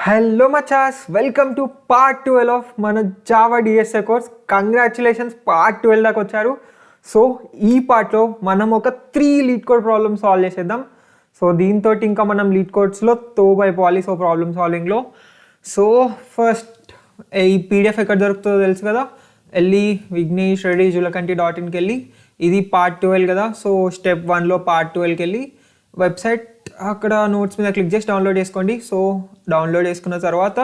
Hello మచాస్, welcome to part 12 of మన Java DSA course. Congratulations, part 12 దాకా వచ్చారు. సో ఈ పార్ట్లో మనం ఒక 3 లీడ్ కోడ్ ప్రాబ్లమ్ సాల్వ్ చేసేద్దాం. సో దీంతో ఇంకా మనం లీడ్ కోడ్స్లో తోబైపోవాలి. సో ప్రాబ్లమ్ సాల్వింగ్లో సో ఫస్ట్ ఈ పీడిఎఫ్ ఎక్కడ దొరుకుతుందో తెలుసు కదా, వెళ్ళి విఘ్నేష్ రెడ్డి జులకంటి.inకి వెళ్ళి, ఇది పార్ట్ 12 కదా. సో స్టెప్ 1లో పార్ట్ 12కి వెళ్ళి వెబ్సైట్ అక్కడ నోట్స్ మీద క్లిక్ చేసి డౌన్లోడ్ చేసుకోండి. సో డౌన్లోడ్ చేసుకున్న తర్వాత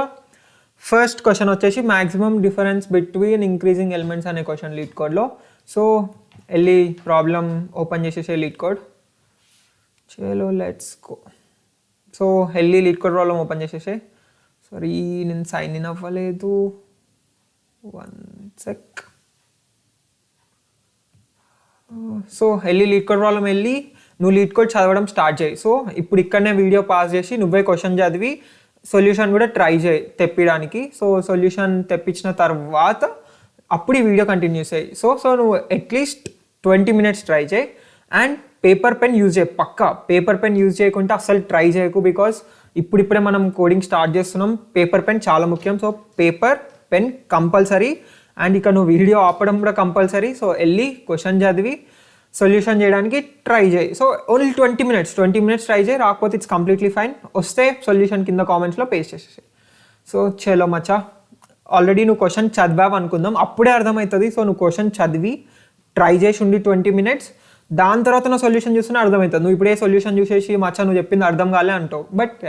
ఫస్ట్ క్వశ్చన్ వచ్చేసి maximum difference between increasing elements అనే క్వశ్చన్ లీడ్ కోడ్లో. సో వెళ్ళి ప్రాబ్లం ఓపెన్ చేసేసే లీడ్ కోడ్. చలో లెట్స్ గో. సో వెళ్ళి లీడ్ కోడ్ ప్రాబ్లం ఓపెన్ చేసేసే. సారీ, నేను సైన్ ఇన్ అవ్వలేదు, 1 sec. సో వెళ్ళి లీడ్ కోడ్ ప్రాబ్లం వెళ్ళి నువ్వు లీడ్ కోడ్ చదవడం స్టార్ట్ చేయి. సో ఇప్పుడు ఇక్కడనే వీడియో పాస్ చేసి నువ్వే క్వశ్చన్ చదివి సొల్యూషన్ కూడా ట్రై చేయి తెప్పించడానికి. సో సొల్యూషన్ తెప్పించిన తర్వాత అప్పుడు ఈ వీడియో కంటిన్యూ చేయి. సో నువ్వు అట్లీస్ట్ 20 minutes ట్రై చేయి. అండ్ పేపర్ పెన్ యూజ్ చేయి, పక్కా పేపర్ పెన్ యూజ్ చేయకుంటే అస్సలు ట్రై చేయకు, బికాస్ ఇప్పుడిప్పుడే మనం కోడింగ్ స్టార్ట్ చేస్తున్నాం. పేపర్ పెన్ చాలా ముఖ్యం. So paper pen compulsory. And ఇక నువ్వు వీడియో ఆపడం కూడా కంపల్సరీ. సో వెళ్ళి క్వశ్చన్ చదివి సొల్యూషన్ చేయడానికి ట్రై చేయి. సో ఓన్లీ 20 minutes ట్రై చేయి. రాకపోతే ఇట్స్ కంప్లీట్లీ ఫైన్. వస్తే సొల్యూషన్ కింద కామెంట్స్లో పేస్ట్ చేసేసి. సో చలో మచ్చా, ఆల్రెడీ నువ్వు క్వశ్చన్ చదివావు అనుకుందాం, అప్పుడే అర్థమవుతుంది. సో నువ్వు క్వశ్చన్ చదివి ట్రై చేసి ఉండి 20 minutes, దాని తర్వాత నువ్వు సొల్యూషన్ చూస్తేనే అర్థమవుతుంది. నువ్వు ఇప్పుడే సొల్యూషన్ చూసేసి మచ్చా నువ్వు చెప్పింది అర్థం కాలే అంటావు, బట్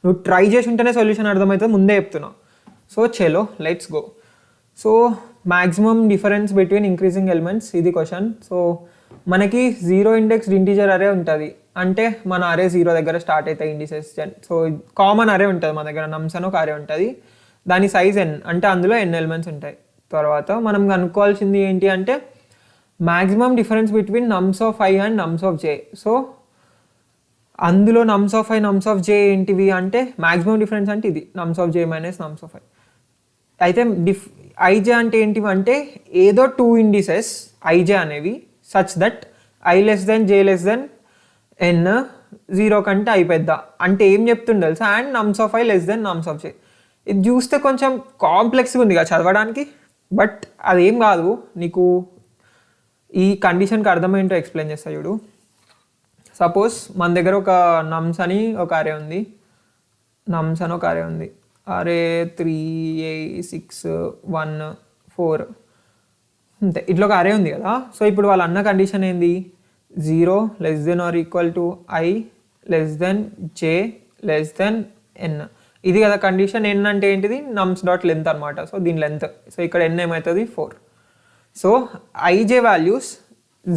నువ్వు ట్రై చేసి ఉంటేనే సొల్యూషన్ అర్థమవుతుంది, ముందే చెప్తున్నావు. సో చలో let's go. So maximum difference between increasing elements, ఇది క్వశ్చన్. సో మనకి 0 indexed ఇంటీజర్ అరే ఉంటుంది, అంటే మన అరే 0 దగ్గర స్టార్ట్ అవుతాయి ఇండిసెస్. సో కామన్ అరే ఉంటుంది మన దగ్గర, నమ్స్ అని ఒక అరే ఉంటుంది, దాని సైజ్ n, అంటే అందులో n ఎలిమెంట్స్ ఉంటాయి. తర్వాత మనం కనుక్కోవాల్సింది ఏంటి అంటే maximum difference between nums of i and nums of j. So అందులో nums of i nums of j ఏంటివి అంటే మ్యాక్సిమం డిఫరెన్స్ అంటే ఇది nums of j minus nums of i. అయితే ij అంటే ఏంటివి అంటే ఏదో 2 indices ij అనేవి such that i less than j less than n 0 కంటే i పెద్ద, అంటే ఏం చెప్తుండే తెలుసా, and nums of i less than nums of j. ఇది చూస్తే కొంచెం కాంప్లెక్స్గా ఉంది కదా చదవడానికి, బట్ అదేం కాదు. నీకు ఈ కండిషన్కి అర్థమేంటో ఎక్స్ప్లెయిన్ చేస్తా చూడు. సపోజ్ మన దగ్గర ఒక నమ్స్ అని ఒక అరే ఉంది, నమ్స్ అని ఒక అరే ఉంది, అరే 3 8 6 1 4 అంతే, ఇట్లా ఒక అరే ఉంది కదా. సో ఇప్పుడు వాళ్ళ అన్న కండిషన్ ఏంది, 0 less than or equal to i less than j less than n, ఇది కదా కండిషన్. n అంటే ఏంటిది, నమ్స్ డాట్ లెంత్ అనమాట. సో దీని లెంత్, సో ఇక్కడ n ఏమవుతుంది 4. సో ij వాల్యూస్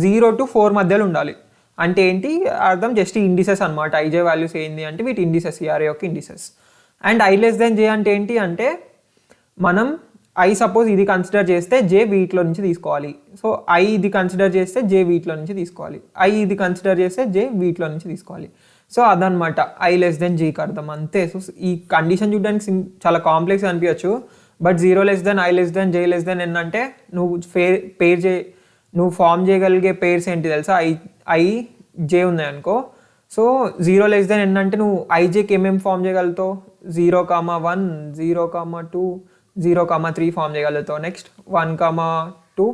0 to 4 మధ్యలో ఉండాలి. అంటే ఏంటి అర్థం, జస్ట్ ఇండిసెస్ అనమాట. ij వాల్యూస్ ఏంటి అంటే వీటి ఇండిసెస్, ఈ అరే యొక్క indices. And i less than j అంటే ఏంటి అంటే మనం i సపోజ్ ఇది కన్సిడర్ చేస్తే j వీటిలో నుంచి తీసుకోవాలి. సో i ఇది కన్సిడర్ చేస్తే j వీటిలో నుంచి తీసుకోవాలి, i ఇది కన్సిడర్ చేస్తే j వీటిలో నుంచి తీసుకోవాలి. సో అదనమాట i లెస్ దెన్ jకి అర్థం, అంతే. సో ఈ కండిషన్ చూడడానికి చాలా కాంప్లెక్స్ అనిపించచ్చు, but 0 less than i less than j less than n అంటే నువ్వు ఫామ్ చేయగలిగే పేర్స్ ఏంటి తెలుసా, i j ఉన్నాయి అనుకో. సో 0 లెస్ దెన్ n అంటే నువ్వు ijకి ఏమేమి ఫామ్ చేయగలుగుతావు, 0,1 0,2 0,3 ఫామ్ చేయగలుగుతావు. Next 1,2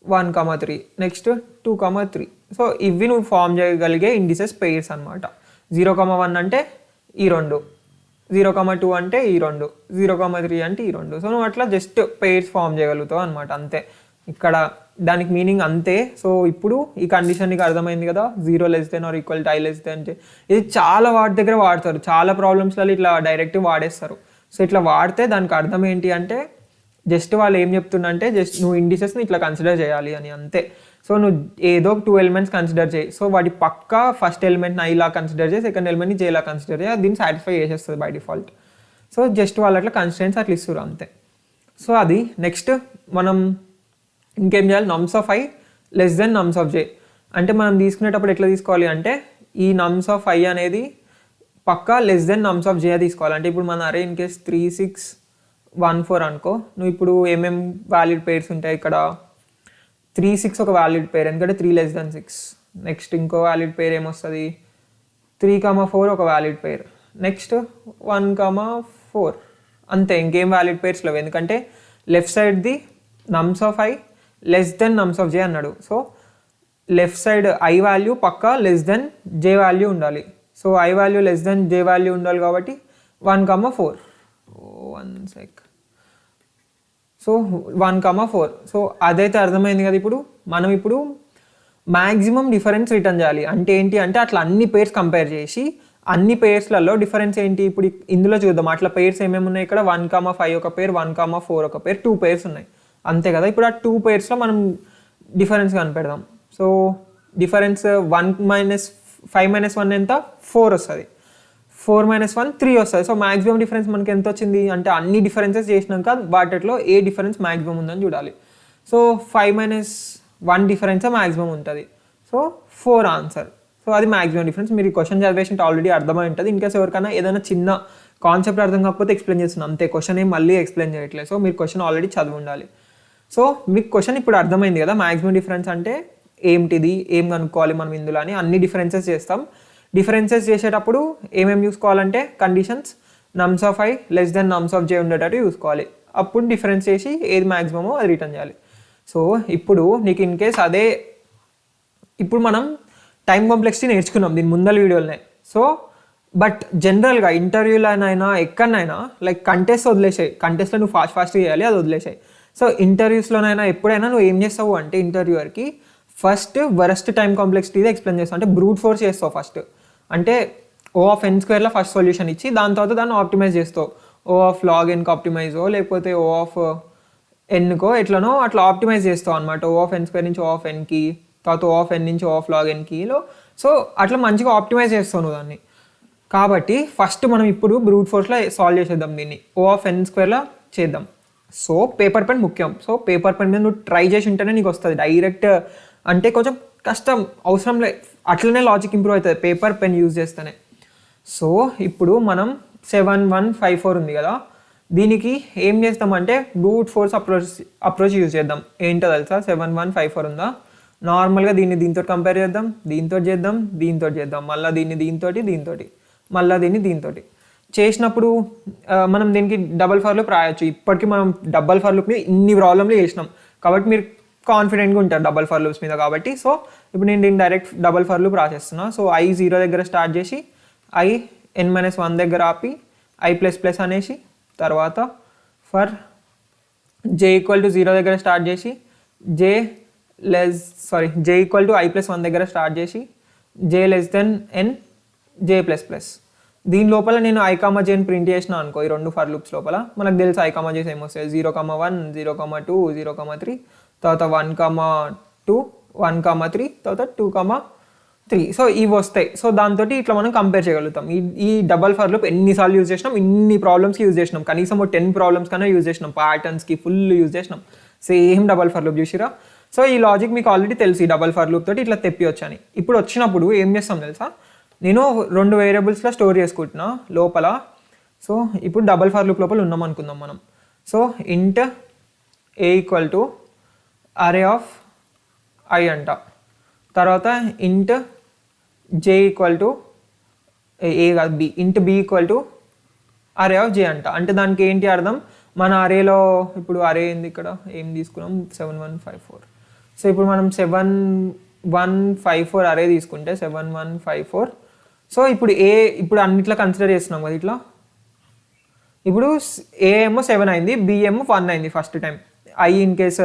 1,3 next 2,3. సో ఇవి నువ్వు ఫామ్ చేయగలిగే ఇండిసెస్ పెయిర్స్ అనమాట. 0,1 అంటే ఈ 2, 0,2 అంటే ఈ 2, 0,3 అంటే ఈ 2. సో నువ్వు అట్లా జస్ట్ పెయిర్స్ ఫామ్ చేయగలుగుతావు అనమాట, అంతే. ఇక్కడ దానికి మీనింగ్ అంతే. సో ఇప్పుడు ఈ కండిషన్ నీకు అర్థమైంది కదా, 0 less than or equal to i less than j. ఇది చాలా వాటి దగ్గర వాడతారు, చాలా ప్రాబ్లమ్స్లలో ఇట్లా డైరెక్ట్ వాడేస్తారు. సో ఇట్లా వాడితే దానికి అర్థం ఏంటి అంటే జస్ట్ వాళ్ళు ఏం చెప్తుందంటే జస్ట్ నువ్వు ఇండిసెస్ని ఇట్లా కన్సిడర్ చేయాలి అని, అంతే. సో నువ్వు ఏదో 2 elements కన్సిడర్ చేయి. సో వాటి పక్కా ఫస్ట్ ఎలిమెంట్ని i లా కన్సిడర్ చేయి, సెకండ్ ఎలిమెంట్ని j లా కన్సిడర్ చేయి, దీన్ని సాటిస్ఫై చేసేస్తుంది బై డిఫాల్ట్. సో జస్ట్ వాళ్ళు అట్లా కన్స్టెంట్స్ అట్లా ఇస్తారు, అంతే. సో అది నెక్స్ట్ మనం ఇంకేం చేయాలి, నమ్స్ of i less than nums of j. అంటే మనం తీసుకునేటప్పుడు ఎట్లా తీసుకోవాలి అంటే ఈ నమ్స్ ఆఫ్ i అనేది పక్కా less than nums of j తీసుకోవాలి. అంటే ఇప్పుడు మన అరే ఇన్ కేస్ 3 6 1 4 అనుకో, నువ్వు ఇప్పుడు ఏమేం వ్యాలిడ్ పేర్స్ ఉంటాయి ఇక్కడ, 3 6 ఒక వ్యాలిడ్ పేర్, ఎందుకంటే 3 లెస్ దెన్ 6. నెక్స్ట్ ఇంకో వ్యాలిడ్ పేర్ ఏమొస్తుంది, 3,4 ఒక వ్యాలిడ్ పేర్. నెక్స్ట్ 1,4 4 అంతే, ఇంకేం వ్యాలిడ్ పేర్స్ లేవు. ఎందుకంటే లెఫ్ట్ సైడ్ది nums of I less than nums of J అన్నాడు. So left side I value పక్కా లెస్ దెన్ జే వాల్యూ ఉండాలి. So I value less than J value ఉండాలి కాబట్టి 1,4. 1 sec. సో 1,4. సో అదైతే అర్థమైంది కదా. ఇప్పుడు మనం ఇప్పుడు మ్యాక్సిమం డిఫరెన్స్ రిటర్న్ చేయాలి. అంటే ఏంటి అంటే అట్లా అన్ని పేర్స్ కంపేర్ చేసి అన్ని పేర్స్లలో డిఫరెన్స్ ఏంటి ఇప్పుడు ఇందులో చూద్దాం. అట్లా పేర్స్ ఏమేమి ఉన్నాయి ఇక్కడ 1,5 ఒక పేర్, 1,4 ఒక పేర్, 2 పేర్స్ ఉన్నాయి అంతే కదా. ఇప్పుడు ఆ 2 పేర్స్లో మనం డిఫరెన్స్ కనిపెడదాం. సో డిఫరెన్స్ 5 - 1 ఎంత 4 వస్తుంది. 4 - 1 3 వస్తుంది. సో మ్యాక్సిమం డిఫరెన్స్ మనకి ఎంత వచ్చింది అంటే అన్ని డిఫరెన్సెస్ చేసినాక వాటిలో ఏ డిఫరెన్స్ మ్యాక్సిమం ఉందని చూడాలి. సో 5 - 1 డిఫరెన్సే మ్యాక్సిమం ఉంటుంది. So 4 answer. సో అది మ్యాక్సిమం డిఫరెన్స్. మీరు క్వశ్చన్ చదివేసి ఆల్రెడీ అర్థమై ఉంటుంది. ఇన్కేస్ ఎవరికైనా ఏదైనా చిన్న కాన్సెప్ట్ అర్థం కాకపోతే ఎక్స్ప్లెయిన్ చేస్తున్నాం అంతే, క్వశ్చన్ ఏం మళ్ళీ ఎక్స్ప్లెయిన్ చేయట్లేదు. సో మీరు క్వశ్చన్ ఆల్రెడీ చదివి ఉండాలి. సో మీకు క్వశ్చన్ ఇప్పుడు అర్థమైంది కదా. మ్యాక్సిమం డిఫరెన్స్ అంటే ఏంటిది, ఏం కనుక్కోవాలి మనం ఇందులో అని అన్ని డిఫరెన్సెస్ చేస్తాం. డిఫరెన్సెస్ చేసేటప్పుడు ఏమేమి చూసుకోవాలంటే conditions nums of I less than nums of J ఉండేటట్టు చూసుకోవాలి. అప్పుడు డిఫరెన్స్ చేసి ఏది మ్యాక్సిమమో అది రిటర్న్ చేయాలి. సో ఇప్పుడు నీకు ఇన్ కేస్ అదే ఇప్పుడు మనం టైం కాంప్లెక్సిటీ నేర్చుకున్నాం దీని ముందల వీడియోలోనే. సో బట్ జనరల్గా ఇంటర్వ్యూలోనైనా ఎక్కడనైనా లైక్ కంటెస్ట్ వదిలేసాయి, కంటెస్ట్లో నువ్వు ఫాస్ట్ చేయాలి, అది వదిలేసాయి. సో ఇంటర్వ్యూస్లోనైనా ఎప్పుడైనా నువ్వు ఏం చేస్తావు అంటే ఇంటర్వ్యూవర్కి ఫస్ట్ వరస్ట్ టైం కాంప్లెక్సిటీది ఎక్స్ప్లెయిన్ చేస్తావు. అంటే బ్రూట్ ఫోర్స్ చేస్తావు ఫస్ట్. అంటే O(n²) ఫస్ట్ సొల్యూషన్ ఇచ్చి దాని తర్వాత దాన్ని ఆప్టిమైజ్ చేస్తావు. O(log(n)కి ఆప్టిమైజో లేకపోతే O(n)కో ఎట్లనో అట్లా ఆప్టిమైజ్ చేస్తావు అనమాట. O(n²) నుంచి O(n)కి, తర్వాత O(n) నుంచి O(log(n)కిలో. సో అట్లా మంచిగా ఆప్టిమైజ్ చేస్తావు నువ్వు దాన్ని. కాబట్టి ఫస్ట్ మనం ఇప్పుడు బ్రూట్ ఫోర్స్లో సాల్వ్ చేసేద్దాం దీన్ని. O(n²) చేద్దాం. సో పేపర్ పెన్ ముఖ్యం. సో పేపర్ పెన్ మీద నువ్వు ట్రై చేసి ఉంటేనే నీకు వస్తుంది. డైరెక్ట్ అంటే కొంచెం కష్టం, అవసరం లేదు. అట్లనే లాజిక్ ఇంప్రూవ్ అవుతుంది పేపర్ పెన్ యూజ్ చేస్తేనే. సో ఇప్పుడు మనం 7,1,5,4 ఉంది కదా, దీనికి ఏం చేస్తామంటే బ్రూట్ ఫోర్స్ అప్రోచ్ యూజ్ చేద్దాం. ఏంటో తెలుసా, 7,1,5,4 ఉందా, నార్మల్గా దీన్ని దీంతో కంపేర్ చేద్దాం, దీంతో చేద్దాం, దీంతో చేద్దాం, మళ్ళీ దీన్ని దీంతోటి, మళ్ళీ దీన్ని దీంతోటి చేసినప్పుడు మనం దీనికి డబల్ ఫర్ లూప్ రాయొచ్చు. ఇప్పటికీ మనం డబల్ ఫర్ లూప్ మీద ఇన్ని ప్రాబ్లమ్లు చేసినాం కాబట్టి మీరు కాన్ఫిడెంట్గా ఉంటారు డబల్ ఫర్ లూప్స్ మీద కాబట్టి. సో ఇప్పుడు నేను దీన్ని డైరెక్ట్ డబల్ ఫర్ లూప్ రాసేస్తున్నా. సో I 0 దగ్గర స్టార్ట్ చేసి I n-1 దగ్గర ఆపి I++ అనేసి, తర్వాత ఫర్ j = 0 దగ్గర స్టార్ట్ చేసి j = I+1 దగ్గర స్టార్ట్ చేసి j less than n j++. దీని లోపల నేను I, J ప్రింట్ చేసిన అనుకో, ఈ రెండు ఫర్ లూప్స్ లోపల మనకు తెలుసు I, J ఏమొస్తాయి, 0,1 0,2 0,3, తర్వాత 1,2 1,3, తర్వాత 2,3. సో ఇవి వస్తాయి. సో దాంతో ఇట్లా మనం కంపేర్ చేయగలుగుతాం. ఈ డబల్ ఫర్ లూప్ ఎన్నిసార్లు యూజ్ చేసినాం, ఇన్ని ప్రాబ్లమ్స్కి యూజ్ చేసినాం, కనీసం 10 ప్రాబ్లమ్స్ కన్నా యూజ్ చేసినాం, ప్యాటర్న్స్కి ఫుల్ యూజ్ చేసినాం. సేమ్ డబల్ ఫర్ లూప్ చూసిరా. సో ఈ లాజిక్ మీకు ఆల్రెడీ తెలుసు, ఈ డబల్ ఫర్ లూప్ తోటి ఇట్లా తెప్పివచ్చు అని. ఇప్పుడు వచ్చినప్పుడు ఏం చేస్తాం తెలుసా, నేను 2 వేరియబుల్స్లో స్టోర్ చేసుకుంటున్నా లోపల. సో ఇప్పుడు డబల్ ఫర్ లూప్ లోపల ఉన్నాం అనుకుందాం మనం. So int a = array of I అంట, తర్వాత int j = a కాదు b, int b = array of j అంట. అంటే దానికి ఏంటి అర్థం, మన అరేలో ఇప్పుడు అరే ఏంది, ఇక్కడ ఏం తీసుకున్నాం 7,1,5,4. సో ఇప్పుడు మనం 7,1,5,4 అరే తీసుకుంటే 7,1,5,4. సో ఇప్పుడు అన్నిట్లో కన్సిడర్ చేస్తున్నాం కదా ఇట్లా. ఇప్పుడు ఏ ఏమో 7 అయింది, బి ఏమో 1 అయింది first time. I in case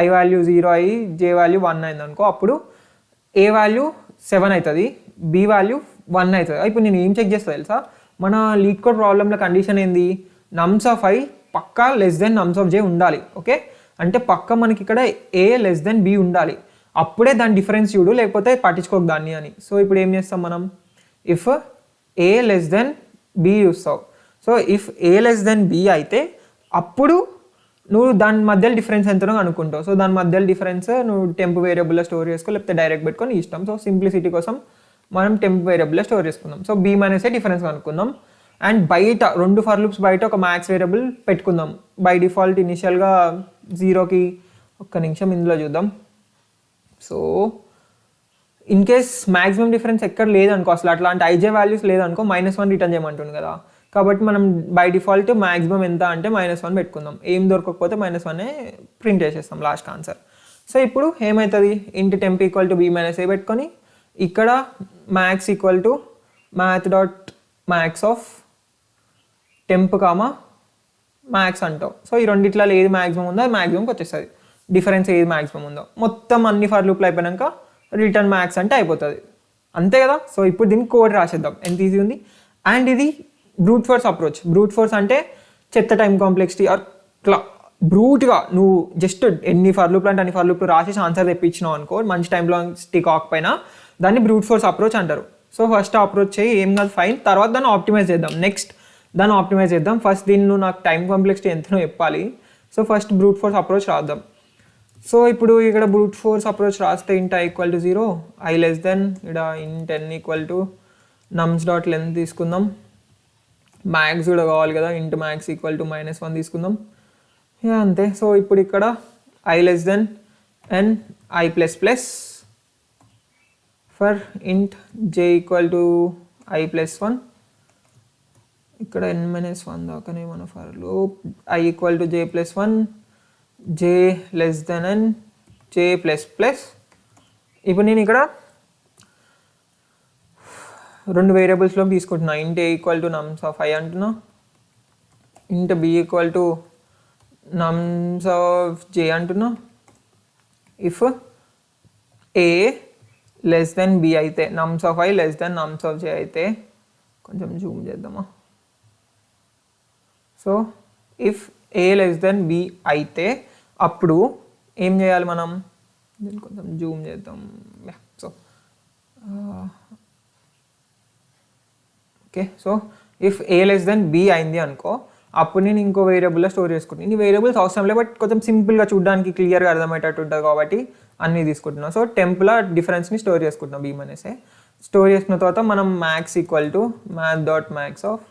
I value 0 అయ్యి జే వాల్యూ 1 అయింది అనుకో, అప్పుడు ఏ వాల్యూ 7 అవుతుంది, బి వాల్యూ 1 అవుతుంది. ఇప్పుడు నేను ఏం చెక్ చేస్తా తెలుసా, మన లీడ్ కోడ్ ప్రాబ్లంలో కండిషన్ ఏంది, నమ్స్ ఆఫ్ ఐ పక్కా less than nums of J ఉండాలి. ఓకే, అంటే పక్క మనకి ఇక్కడ ఏ లెస్ దెన్ బి ఉండాలి, అప్పుడే దాని డిఫరెన్స్ చూడు, లేకపోతే పట్టించుకోకు దాన్ని అని. సో ఇప్పుడు ఏం చేస్తాం మనం, if A less than B చూస్తావు. So if A less than B అయితే అప్పుడు నువ్వు దాని మధ్యలో డిఫరెన్స్ ఎంతనో అనుకుంటావు. సో దాని మధ్యలో డిఫరెన్స్ నువ్వు టెంప్ వేరియబుల్లో స్టోర్ చేసుకో, లేకపోతే డైరెక్ట్ పెట్టుకొని ఇష్టం. సో సింప్లిసిటీ కోసం మనం టెంప్ వేరియబుల్లో స్టోర్ చేసుకుందాం. So B minus a difference అనుకుందాం. అండ్ బయట 2 ఫర్ లూప్స్ బయట ఒక మ్యాక్స్ వేరియబుల్ పెట్టుకుందాం. బై డిఫాల్ట్ ఇనిషియల్గా 0కి, ఒక్క నిమిషం ఇందులో చూద్దాం. So in case maximum difference ఎక్కడ లేదనుకో, అసలు అట్లాంటి ఐజే వాల్యూస్ లేదనుకో, -1 రిటర్న్ చేయమంటుంది కదా. కాబట్టి మనం బై డిఫాల్ట్ మ్యాక్సిమం ఎంత అంటే -1 పెట్టుకుందాం. ఏం దొరకకపోతే -1 ప్రింట్ చేసేస్తాం లాస్ట్ ఆన్సర్. సో ఇప్పుడు ఏమవుతుంది, ఇంటి temp equal to b minus a పెట్టుకొని ఇక్కడ max equal to math dot max of temp comma max అంటాం. సో ఈ రెండిట్లో ఏది మ్యాక్సిమం ఉందో అది మ్యాక్సిమంకి వచ్చేస్తుంది. డిఫరెన్స్ ఏది మ్యాక్సిమం ఉందో మొత్తం అన్ని ఫర్ లూప్లు అయిపోయాక రిటర్న్ మ్యాక్స్ అంటే అయిపోతుంది, అంతే కదా. సో ఇప్పుడు దీనికి కోడ్ రాసేద్దాం, ఎంత ఈజీ ఉంది. అండ్ ఇది brute force approach. Brute force అంటే చెత్త టైం కాంప్లెక్సిటీ ఆర్ బ్రూట్గా నువ్వు జస్ట్ ఎన్ని ఫర్ లూప్లు అంటే అన్ని ఫర్ లూప్లు రాసేసి ఆన్సర్ తెప్పించినావు అనుకో, మంచి టైంలో స్టిక్ కాకపోయినా దాన్ని బ్రూట్ ఫోర్స్ అప్రోచ్ అంటారు. సో ఫస్ట్ అప్రోచ్ చేయి, ఏం కాదు ఫైన్. తర్వాత దాన్ని ఆప్టిమైజ్ చేద్దాం. నెక్స్ట్ దాన్ని ఆప్టిమైజ్ చేద్దాం. ఫస్ట్ దీన్ని నువ్వు నాకు టైం కాంప్లెక్సిటీ ఎంతనో చెప్పాలి. So first brute force approach రాద్దాం. సో ఇప్పుడు ఇక్కడ బ్రూట్ ఫోర్స్ అప్రోచ్ రాస్తే ఇంట్ i equal to 0, i less then ఇక్కడ ఇంట్ n equal to నమ్స్ dot length తీసుకుందాం. మ్యాక్స్ కూడా కావాలి కదా, ఇంట్ మ్యాక్స్ ఈక్వల్ టు -1 తీసుకుందాం. అంతే. సో ఇప్పుడు ఇక్కడ i less than n i plus plus for ఇంట్ j equal to i plus 1. ఇక్కడ n-1 దాకానే మన for loop. i equal to j plus 1, j less than n, j plus plus. ఇప్పుడు నేను ఇక్కడ రెండు వేరియబుల్స్లో తీసుకుంటున్నా. ఇంట్ a equal to నమ్స్ of i అంటున్నా, ఇంట్ b equal to నమ్స్ of j అంటున్నా. If a less than b అయితే, నమ్స్ of i less than nums of j అయితే, కొంచెం జూమ్ చేద్దామా. So if a less than b అయితే అప్పుడు ఏం చేయాలి మనం, దీన్ని కొంచెం జూమ్ చేద్దాం. So okay, so if a less than b అయింది అనుకో, అప్పుడు నేను ఇంకో వేరియబుల్లో స్టోర్ చేసుకుంటాను. ఇన్ని వేరియబుల్స్ అవసరం లేదు, బట్ కొంచెం సింపుల్గా చూడడానికి క్లియర్గా అర్థమయ్యేటట్టు ఉంటుంది కాబట్టి అన్నీ తీసుకుంటున్నాం. సో టెంప్లో డిఫరెన్స్ని స్టోర్ చేసుకుంటున్నాం, b మైనస్ a. స్టోర్ చేసుకున్న తర్వాత మనం max equal to math dot max of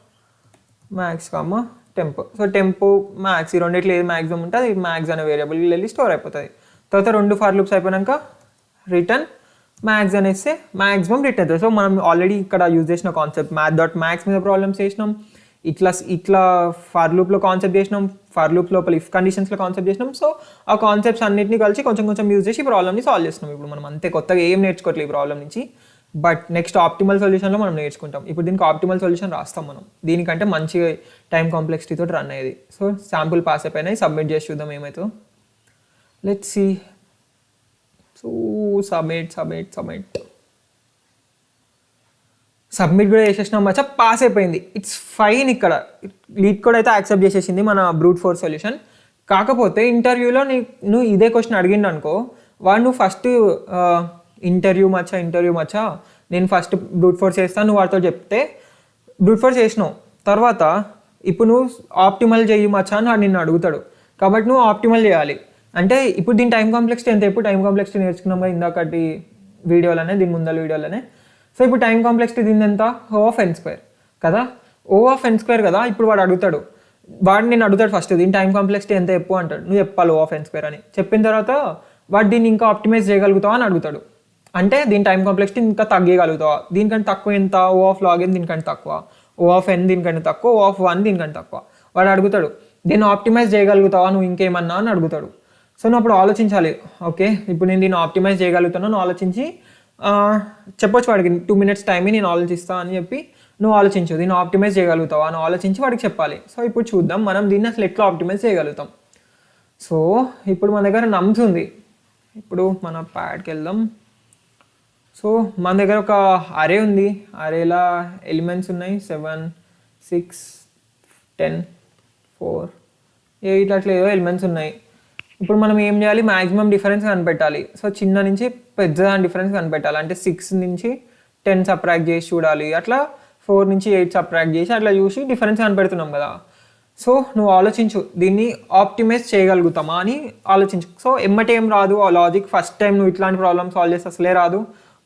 max comma temp. So temp max ఈ రెండిట్లో ఏది మ్యాక్సిమం ఉంటే అది మ్యాక్స్ అనే వేరియబుల్ వెళ్ళి స్టోర్ అయిపోతుంది. తర్వాత రెండు ఫర్ లూప్స్ అయిపోయాక రిటర్న్ మ్యాక్స్ అనేస్తే మ్యాక్సిమం రిటర్న్ అవుతుంది. సో మనం ఆల్రెడీ ఇక్కడ యూజ్ చేసిన కాన్సెప్ట్ మ్యాథ్ డాట్ మ్యాక్స్ మీద ప్రాబ్లమ్స్ చేసినాం, ఇట్లా ఫర్ లూప్లో కాన్సెప్ట్ చేసినాం, ఫర్ లూప్ లోపల ఇఫ్ కండిషన్స్లో కాన్సెప్ట్ చేసినాం. సో ఆ కాన్సెప్ట్స్ అన్నింటినీ కలిసి కొంచెం కొంచెం యూజ్ చేసి ఈ ప్రాబ్లమ్ని సాల్వ్ చేస్తున్నాం. ఇప్పుడు మనం అంతే కొత్తగా ఏం నేర్చుకోవట్లేదు ఈ ప్రాబ్లం నుంచి, బట్ నెక్స్ట్ ఆప్టిమల్ సొల్యూషన్లో మనం నేర్చుకుంటాం. ఇప్పుడు దీనికి ఆప్టిమల్ సొల్యూషన్ రాస్తాం మనం, దీనికంటే మంచిగా టైం కాంప్లెక్సిటీతో రన్ అయ్యేది. సో శాంపుల్ పాస్ అయిపోయినాయి, సబ్మిట్ చేసి చూద్దాం ఏమవుతుందో. Let's see. సో సబ్మిట్ కూడా చేసేసినాం మచ్చా, పాస్ అయిపోయింది. It's fine. ఇక్కడ లీడ్ కోడ్ అయితే యాక్సెప్ట్ చేసేసింది మన బ్రూట్ ఫోర్స్ సొల్యూషన్. కాకపోతే ఇంటర్వ్యూలో నువ్వు ఇదే క్వశ్చన్ అడిగిండు అనుకో, వాడు నువ్వు ఫస్ట్ ఇంటర్వ్యూ మచ్చా నేను ఫస్ట్ బ్రూట్ ఫోర్స్ చేస్తాను నువ్వు వాడితో చెప్తే బ్రూట్ ఫోర్స్ చేసినావు, తర్వాత ఇప్పుడు నువ్వు ఆప్టిమల్ చెయ్యి మచ్చా అని నిన్ను అడుగుతాడు. కాబట్టి నువ్వు ఆప్టిమల్ చేయాలి. అంటే ఇప్పుడు దీని టైం కాంప్లెక్సిటీ ఎంత, ఎప్పుడు టైం కాంప్లెక్సిటీ నేర్చుకున్నాం కదా ఇందాకటి వీడియోలోనే, దీని ముందర వీడియోలోనే. సో ఇప్పుడు టైం కాంప్లెక్సిటీ దీని ఎంత, O(n)² కదా, O(n)² కదా. ఇప్పుడు వాడు అడుగుతాడు, వాడు నేను అడుగుతాడు ఫస్ట్ దీని టైం కాంప్లెక్సిటీ ఎంత చెప్పు అంటాడు, నువ్వు చెప్పాలి O(n)² అని. చెప్పిన తర్వాత వాడు దీన్ని ఇంకా ఆప్టిమైజ్ చేయగలుగుతావా అని అడుగుతాడు. అంటే దీని టైం కాంప్లెక్సిటీ ఇంకా తగ్గగలుగుతావా, దీనికంటే తక్కువ ఎంత, O(log(n) దీనికంటే తక్కువ, O(n) దీనికంటే తక్కువ, O(1) దీనికంటే తక్కువ. వాడు అడుగుతాడు దీన్ని ఆప్టిమైజ్ చేయగలుగుతావా నువ్వు ఇంకేమన్నా అని అడుగుతాడు. సో నువ్వు అప్పుడు ఆలోచించాలి, ఓకే ఇప్పుడు నేను దీన్ని ఆప్టిమైజ్ చేయగలుగుతాను నువ్వు ఆలోచించి చెప్పొచ్చు వాడికి 2 minutes టైం నేను ఆలోచిస్తా అని చెప్పి నువ్వు ఆలోచించు, దీన్ని ఆప్టిమైజ్ చేయగలుగుతావా అని ఆలోచించి వాడికి చెప్పాలి. సో ఇప్పుడు చూద్దాం మనం దీన్ని అసలు ఎట్లా ఆప్టిమైజ్ చేయగలుగుతాం. సో ఇప్పుడు మన దగ్గర నమ్స్ ఉంది. ఇప్పుడు మన ప్యాడ్కి వెళ్దాం. సో మన దగ్గర ఒక అరే ఉంది, అరేలా ఎలిమెంట్స్ ఉన్నాయి 7, 6, 10, 4, 8 అట్లా ఏదో ఎలిమెంట్స్ ఉన్నాయి. ఇప్పుడు మనం ఏం చేయాలి, మ్యాక్సిమం డిఫరెన్స్ కనిపెట్టాలి. సో చిన్న నుంచి పెద్ద డిఫరెన్స్ కనిపెట్టాలి. అంటే 6 నుంచి 10 సబ్ట్రాక్ట్ చేసి చూడాలి, అట్లా 4 నుంచి 8 సబ్ట్రాక్ట్ చేసి అట్లా చూసి డిఫరెన్స్ కనిపెడుతున్నాం కదా. సో నువ్వు ఆలోచించు దీన్ని ఆప్టిమైజ్ చేయగలుగుతామా అని ఆలోచించు. సో ఏం రాదు ఆ లాజిక్, ఫస్ట్ టైం నువ్వు ఇట్లాంటి ప్రాబ్లమ్ సాల్వ్ చేస్తే అసలే రాదు.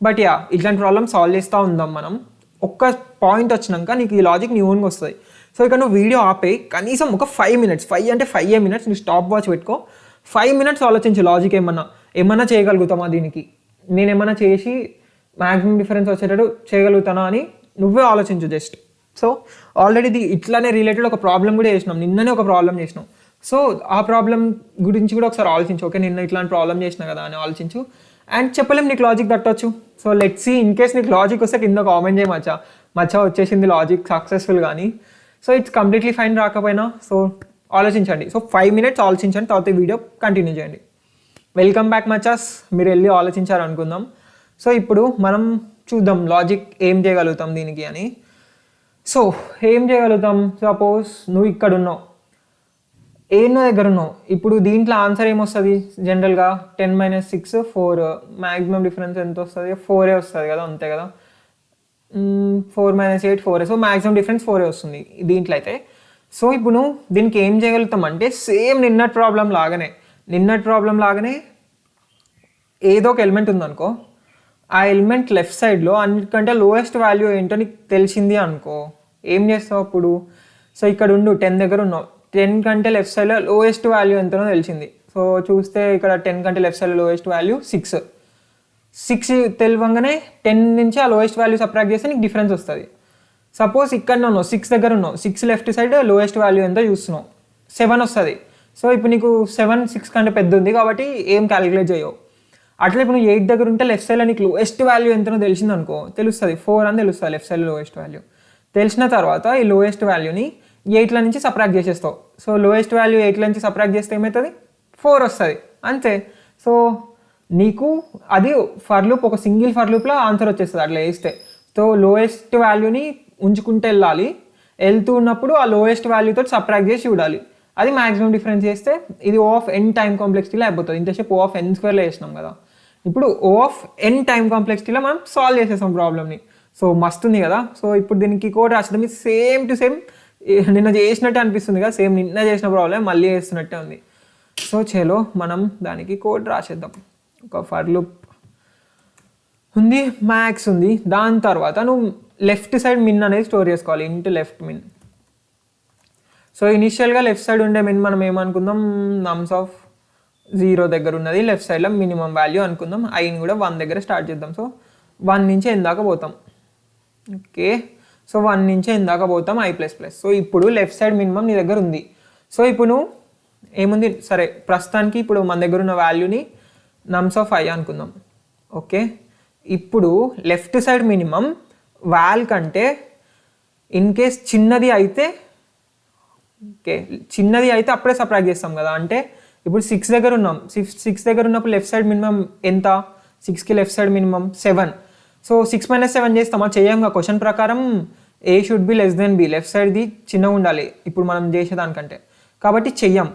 బట్ ఇట్లాంటి ప్రాబ్లమ్ సాల్వ్ చేస్తూ ఉందాం మనం. ఒక్క పాయింట్ వచ్చినాక నీకు ఈ లాజిక్ నీ ఓన్గా వస్తుంది. సో ఇక్కడ నువ్వు వీడియో ఆపే కనీసం ఒక 5 minutes, 5 అంటే 5 minutes నువ్వు స్టాప్ వాచ్ పెట్టుకో, 5 minutes ఆలోచించు లాజిక్ ఏమన్నా చేయగలుగుతామా దీనికి, నేను ఏమన్నా చేసి మ్యాక్సిమం డిఫరెన్స్ వచ్చేటట్టు చేయగలుగుతానా అని నువ్వే ఆలోచించు జస్ట్. సో ఆల్రెడీ ఇట్లానే రిలేటెడ్ ఒక ప్రాబ్లం కూడా చేసినాం, నిన్ననే ఒక ప్రాబ్లం చేసినాం. సో ఆ ప్రాబ్లం గురించి కూడా ఒకసారి ఆలోచించు. ఓకే, నిన్న ఇట్లాంటి ప్రాబ్లం చేసినా కదా అని ఆలోచించు. అండ్ చెప్పలేం నీకు లాజిక్ తట్టవచ్చు. So let's see, in case నీకు లాజిక్ వస్తే కింద కామెంట్ చేయ మచ్చా వచ్చేసింది లాజిక్ సక్సెస్ఫుల్ కానీ. సో ఇట్స్ కంప్లీట్లీ ఫైన్ రాకపోయినా సో ఆలోచించండి. సో 5 minutes ఆలోచించండి, తర్వాత వీడియో కంటిన్యూ చేయండి. వెల్కమ్ బ్యాక్ మచాస్, మీరు వెళ్ళి ఆలోచించారు అనుకుందాం. సో ఇప్పుడు మనం చూద్దాం లాజిక్ ఏం చేయగలుగుతాం దీనికి అని. సో ఏం చేయగలుగుతాం, సపోజ్ నువ్వు ఇక్కడ ఉన్నావు, ఏనో దగ్గర ఉన్నావు. ఇప్పుడు దీంట్లో ఆన్సర్ ఏమొస్తుంది జనరల్గా 10 - 6 4, మ్యాక్సిమం డిఫరెన్స్ ఎంత వస్తుంది, 4 వస్తుంది కదా, అంతే కదా. 4 - 8 4, సో మ్యాక్సిమం డిఫరెన్స్ 4 వస్తుంది దీంట్లో అయితే. సో ఇప్పుడు నువ్వు దీనికి ఏం చేయగలుగుతాం అంటే సేమ్ నిన్నటి ప్రాబ్లం లాగానే ఏదో ఒక ఎలిమెంట్ ఉందనుకో, ఆ ఎలిమెంట్ లెఫ్ట్ సైడ్లో అన్నిటికంటే లోయెస్ట్ వాల్యూ ఏంటో నీకు తెలిసింది అనుకో, ఏం చేస్తావు అప్పుడు. సో ఇక్కడ ఉండు 10 దగ్గర ఉన్నావు, 10 కంటే లెఫ్ట్ సైడ్లో లోయెస్ట్ వాల్యూ ఎంతనో తెలిసింది. సో చూస్తే ఇక్కడ 10 కంటే లెఫ్ట్ సైడ్లో లోయెస్ట్ వాల్యూ 6 తెలియగానే 10 నుంచి ఆ లోయెస్ట్ వాల్యూ సబ్ట్రాక్ట్ చేస్తే నీకు డిఫరెన్స్ వస్తుంది. సపోజ్ ఇక్కడ ఉన్నావు 6 దగ్గర ఉన్నావు, 6 లెఫ్ట్ సైడ్ లోయెస్ట్ వాల్యూ ఎంతో చూస్తున్నావు, 7 వస్తుంది. సో ఇప్పుడు నీకు 7 6 కంటే పెద్ద ఉంది కాబట్టి ఏం క్యాలిక్యులేట్ చేయవు. అట్లా ఇప్పుడు నువ్వు 8 దగ్గర ఉంటే లెఫ్ట్ సైడ్లో నీకు లోయెస్ట్ వాల్యూ ఎంతనో తెలిసింది అనుకో, తెలుస్తుంది 4 అని తెలుస్తుంది లెఫ్ట్ సైడ్లో లోయెస్ట్ వాల్యూ. తెలిసిన తర్వాత ఈ లోయెస్ట్ వాల్యూని 8 నుంచి సబ్ట్రాక్ట్ చేసేస్తావు. సో లోయెస్ట్ వాల్యూ 8 నుంచి సబ్ట్రాక్ట్ చేస్తే ఏమవుతుంది, 4 వస్తుంది అంతే. సో నీకు అది ఫర్ లూప్, ఒక సింగిల్ ఫర్ లూప్లో ఆన్సర్ వచ్చేస్తుంది అట్లా వేస్తే. సో లోయెస్ట్ వాల్యూని ఉంచుకుంటూ వెళ్తూ ఉన్నప్పుడు ఆ లోయెస్ట్ వాల్యూతో సబ్ట్రాక్ట్ చేసి చూడాలి, అది మ్యాక్సిమం డిఫరెన్స్ చేస్తే ఇది O ఆఫ్ n టైం కాంప్లెక్సిటీలో అయిపోతుంది. ఇంతసేపు O ఆఫ్ n స్క్వేర్లో వేసినాం కదా, ఇప్పుడు O ఆఫ్ n టైం కాంప్లెక్సిటీలో మనం సాల్వ్ చేసేసాం ప్రాబ్లమ్ని. సో మస్తుంది కదా. సో ఇప్పుడు దీనికి కోడ్ రాసేది సేమ్ టు సేమ్ నిన్న చేసినట్టే అనిపిస్తుంది కదా, సేమ్ నిన్న చేసిన ప్రాబ్లం మళ్ళీ చేస్తున్నట్టే ఉంది. సో చలో మనం దానికి కోడ్ రాసేద్దాం. ఒక ఫర్ లూప్ ఉంది, మ్యాక్స్ ఉంది, దాని తర్వాత నువ్వు లెఫ్ట్ సైడ్ మిన్ అనేది స్టోర్ చేసుకోవాలి, ఇంటూ లెఫ్ట్ మిన్. సో ఇనిషియల్గా లెఫ్ట్ సైడ్ ఉండే మిన్ మనం ఏమనుకుందాం, నమ్స్ ఆఫ్ 0 దగ్గర ఉన్నది లెఫ్ట్ సైడ్లో మినిమం వాల్యూ అనుకుందాం. ఐని కూడా 1 దగ్గర స్టార్ట్ చేద్దాం. సో 1 నుంచి n దాకా పోతాం. ఓకే, సో 1 నుంచి n దాకా పోతాం i++. సో ఇప్పుడు లెఫ్ట్ సైడ్ మినిమం నీ దగ్గర ఉంది. సో ఇప్పుడు నువ్వు ఏముంది, సరే ప్రస్తుతానికి ఇప్పుడు మన దగ్గర ఉన్న వాల్యూని నమ్స్ ఆఫ్ i అనుకుందాం. ఓకే, ఇప్పుడు లెఫ్ట్ సైడ్ మినిమం వాల్ కంటే ఇన్ కేస్ చిన్నది అయితే, ఓకే చిన్నది అయితే అప్పుడే సబ్ట్రాక్ట్ చేస్తాం కదా. అంటే ఇప్పుడు 6 దగ్గర ఉన్నాం, 6 దగ్గర ఉన్నప్పుడు లెఫ్ట్ సైడ్ మినిమం ఎంత, 6కి లెఫ్ట్ సైడ్ మినిమం 7. సో 6 - 7 చేస్తామా, చేయంగా క్వశ్చన్ ప్రకారం A should be less than B, left సైడ్ది చిన్నగా ఉండాలి ఇప్పుడు మనం చేసేదానికంటే, కాబట్టి చెయ్యం.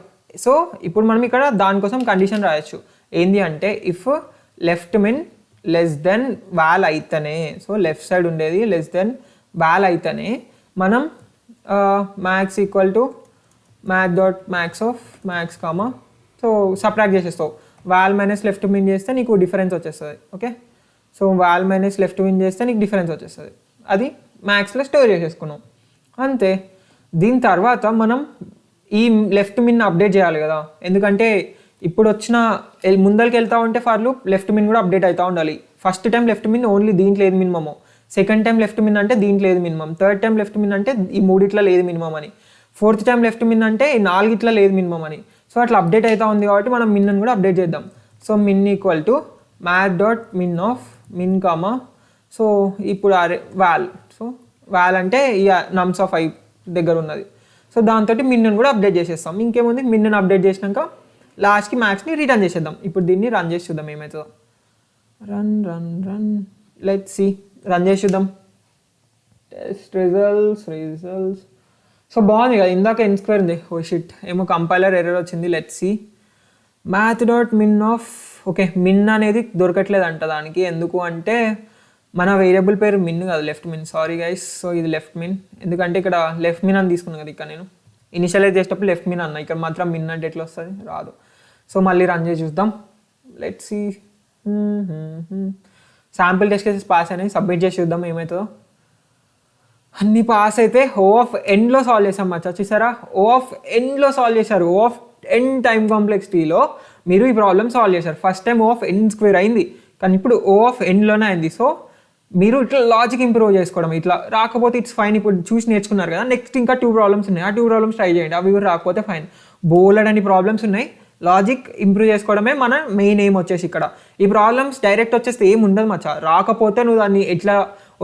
సో ఇప్పుడు మనం ఇక్కడ దానికోసం కండిషన్ రాయొచ్చు, ఏంది అంటే if left min less than val అయితేనే, సో లెఫ్ట్ సైడ్ ఉండేది లెస్ దెన్ వాల్ అయితేనే మనం మ్యాక్స్ ఈక్వల్ టు మ్యాథ్.max of max comma, so subtract చేసేస్తావు. వాల్ మైనస్ లెఫ్ట్ మిన్ చేస్తే నీకు డిఫరెన్స్ వచ్చేస్తుంది. Okay, so val minus left min చేస్తే నీకు డిఫరెన్స్ వచ్చేస్తుంది, అది మ్యాక్స్లో స్టోర్ చేసేసుకున్నాం అంతే. దీని తర్వాత మనం ఈ లెఫ్ట్ మిన్ అప్డేట్ చేయాలి కదా, ఎందుకంటే ఇప్పుడు వచ్చిన ముందరికి వెళ్తా ఉంటే ఫర్ లూప్ లెఫ్ట్ మిన్ కూడా అప్డేట్ అవుతూ ఉండాలి. ఫస్ట్ టైం లెఫ్ట్ మిన్ ఓన్లీ దీంట్లో లేదు మినిమము, సెకండ్ టైం లెఫ్ట్ మిన్ అంటే దీంట్లో లేదు మినిమం, థర్డ్ టైం లెఫ్ట్ మిన్ అంటే ఈ 3 లేదు మినిమం అని, ఫోర్త్ టైం లెఫ్ట్ మిన్ అంటే ఈ 4 లేదు మినిమం అని. సో అట్లా అప్డేట్ అవుతా ఉంది కాబట్టి మనం మిన్ కూడా అప్డేట్ చేద్దాం. సో మిన్ ఈక్వల్ టు మ్యాథ్.min ఆఫ్ మిన్ కామా, సో ఇప్పుడు వాల్, సో వాల్ అంటే ఈ నమ్స్ ఆఫ్ i దగ్గర ఉన్నది. సో దాంతో మిన్ కూడా అప్డేట్ చేసేస్తాం. ఇంకేముంది, మిన్ అప్డేట్ చేసినాక లాస్ట్కి మ్యాక్స్ని రిటర్న్ చేసేద్దాం. ఇప్పుడు దీన్ని రన్ చేసి చూద్దాం ఏమవుతుందో. రన్ లెట్స్ సి, రన్ చేసి చూద్దాం. Test results. సో బాగుంది కదా, ఇందాక n స్క్వేర్ ఉంది, ఓ షిట్ ఏమో కంపైలర్ ఎర్రర్ వచ్చింది. లెట్స్ సి మ్యాథ్.min ఆఫ్, ఓకే మిన్ అనేది దొరకట్లేదు అంట దానికి, ఎందుకు అంటే మన వేరియబుల్ పేరు మిన్ కాదు లెఫ్ట్ మిన్, సారీ గైస్. సో ఇది లెఫ్ట్ మిన్, ఎందుకంటే ఇక్కడ లెఫ్ట్ మిన్ అని తీసుకున్నాను కదా, ఇక్కడ నేను ఇనిషియలైజ్ చేసేటప్పుడు లెఫ్ట్ మిన్ అన్న, ఇక్కడ మాత్రం మిన్ అంటే ఎట్లా వస్తుంది, రాదు. సో మళ్ళీ రన్ చేసి చూద్దాం. Let's see, sample test cases pass అయినాయి, సబ్మిట్ చేసి చూద్దాం ఏమవుతుందో. అన్ని పాస్ అయితే O ఆఫ్ nలో సాల్వ్ చేసాం మచ్చా, చూసారా O ఆఫ్ nలో సాల్వ్ చేశారు. O ఆఫ్ n టైం కాంప్లెక్సిటీలో మీరు ఈ ప్రాబ్లమ్ సాల్వ్ చేశారు. ఫస్ట్ టైం O ఆఫ్ n స్క్వేర్ అయింది, కానీ ఇప్పుడు O ఆఫ్ nలోనే అయింది. సో మీరు ఇట్లా లాజిక్ ఇంప్రూవ్ చేసుకోవడం, ఇట్లా రాకపోతే ఇట్స్ ఫైన్, ఇప్పుడు చూసి నేర్చుకున్నారు కదా, నెక్స్ట్ ఇంకా 2 ప్రాబ్లమ్స్ ఉన్నాయి, ఆ 2 ప్రాబ్లమ్స్ ట్రై చేయండి, అవి కూడా రాకపోతే ఫైన్. బోలెడ్ అని ప్రాబ్లమ్స్ ఉన్నాయి, లాజిక్ ఇంప్రూవ్ చేసుకోవడమే మన మెయిన్ ఎయిమ్ వచ్చేసి ఇక్కడ. ఈ ప్రాబ్లమ్స్ డైరెక్ట్ వచ్చేస్తే ఏం ఉండదు మచ్చా, రాకపోతే నువ్వు దాన్ని ఎట్లా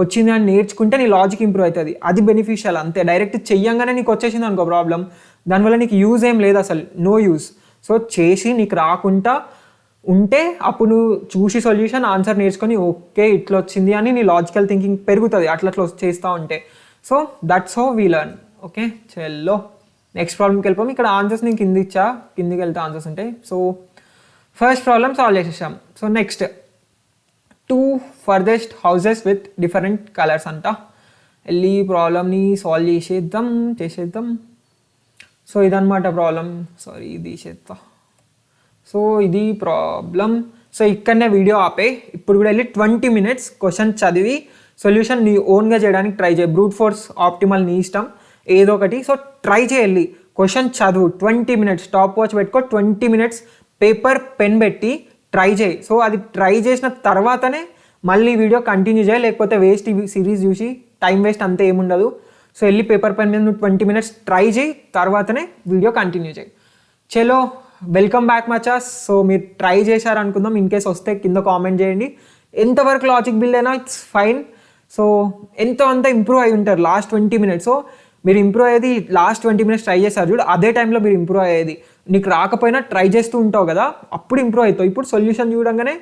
వచ్చింది అని నేర్చుకుంటే నీ లాజిక్ ఇంప్రూవ్ అవుతుంది, అది బెనిఫిషియల్ అంతే. డైరెక్ట్ చెయ్యంగానే నీకు వచ్చేసింది అనుకో ప్రాబ్లం, దానివల్ల నీకు యూజ్ ఏం లేదు అసలు, నో యూజ్. సో చేసి నీకు రాకుండా ఉంటే అప్పుడు నువ్వు చూసి సొల్యూషన్ ఆన్సర్ నేర్చుకొని ఓకే ఇట్లా వచ్చింది అని నీ లాజికల్ థింకింగ్ పెరుగుతుంది అట్లా చేస్తూ ఉంటే. So that's how we learn. Okay చలో నెక్స్ట్ ప్రాబ్లంకి వెళ్ళిపోయి. ఇక్కడ ఆన్సర్స్ నేను కిందికి వెళ్తే ఆన్సర్స్ ఉంటాయి. సో ఫస్ట్ ప్రాబ్లమ్ సాల్వ్ చేసేసాం. So next 2 farthest houses with different colours అంట. వెళ్ళి ప్రాబ్లమ్ని సాల్వ్ చేసేద్దాం. సో ఇదన్నమాట ప్రాబ్లం. సారీ ఇది చేద్దాం. సో ఇది ప్రాబ్లం. సో ఇక్కడనే వీడియో ఆపే, ఇప్పుడు కూడా వెళ్ళి 20 minutes క్వశ్చన్ చదివి సొల్యూషన్ నీ ఓన్గా చేయడానికి ట్రై చేయి. బ్రూట్ ఫోర్స్, ఆప్టిమల్ నీ ఇష్టం ఏదో ఒకటి. సో ట్రై చేయాలి, క్వశ్చన్ చదువు 20 minutes, స్టాప్ వాచ్ పెట్టుకో, 20 minutes పేపర్ పెన్ పెట్టి ట్రై చేయి. సో అది ట్రై చేసిన తర్వాతనే మళ్ళీ వీడియో కంటిన్యూ చేయి, లేకపోతే వేస్ట్ ఈ సిరీస్ చూసి టైం వేస్ట్ అంతే ఏముండదు. సో వెళ్ళి పేపర్ పెన్ మీద నువ్వు 20 minutes ట్రై చేయి, తర్వాతనే వీడియో కంటిన్యూ చేయి. చలో వెల్కమ్ బ్యాక్ మచాస్. సో మీరు ట్రై చేశారు అనుకుందాం, ఇన్ కేస్ వస్తే కింద కామెంట్ చేయండి. ఎంతవరకు లాజిక్ బిల్డ్ అయినా ఇట్స్ ఫైన్. సో ఎంతో అంత ఇంప్రూవ్ అయి ఉంటారు లాస్ట్ 20 minutes. సో మీరు ఇంప్రూవ్ అయ్యేది లాస్ట్ 20 minutes ట్రై చేశారు చూడు, అదే టైంలో మీరు ఇంప్రూవ్ అయ్యేది. నీకు రాకపోయినా ట్రై చేస్తూ ఉంటావు కదా, అప్పుడు ఇంప్రూవ్ అవుతావు. ఇప్పుడు సొల్యూషన్ చూడంగానే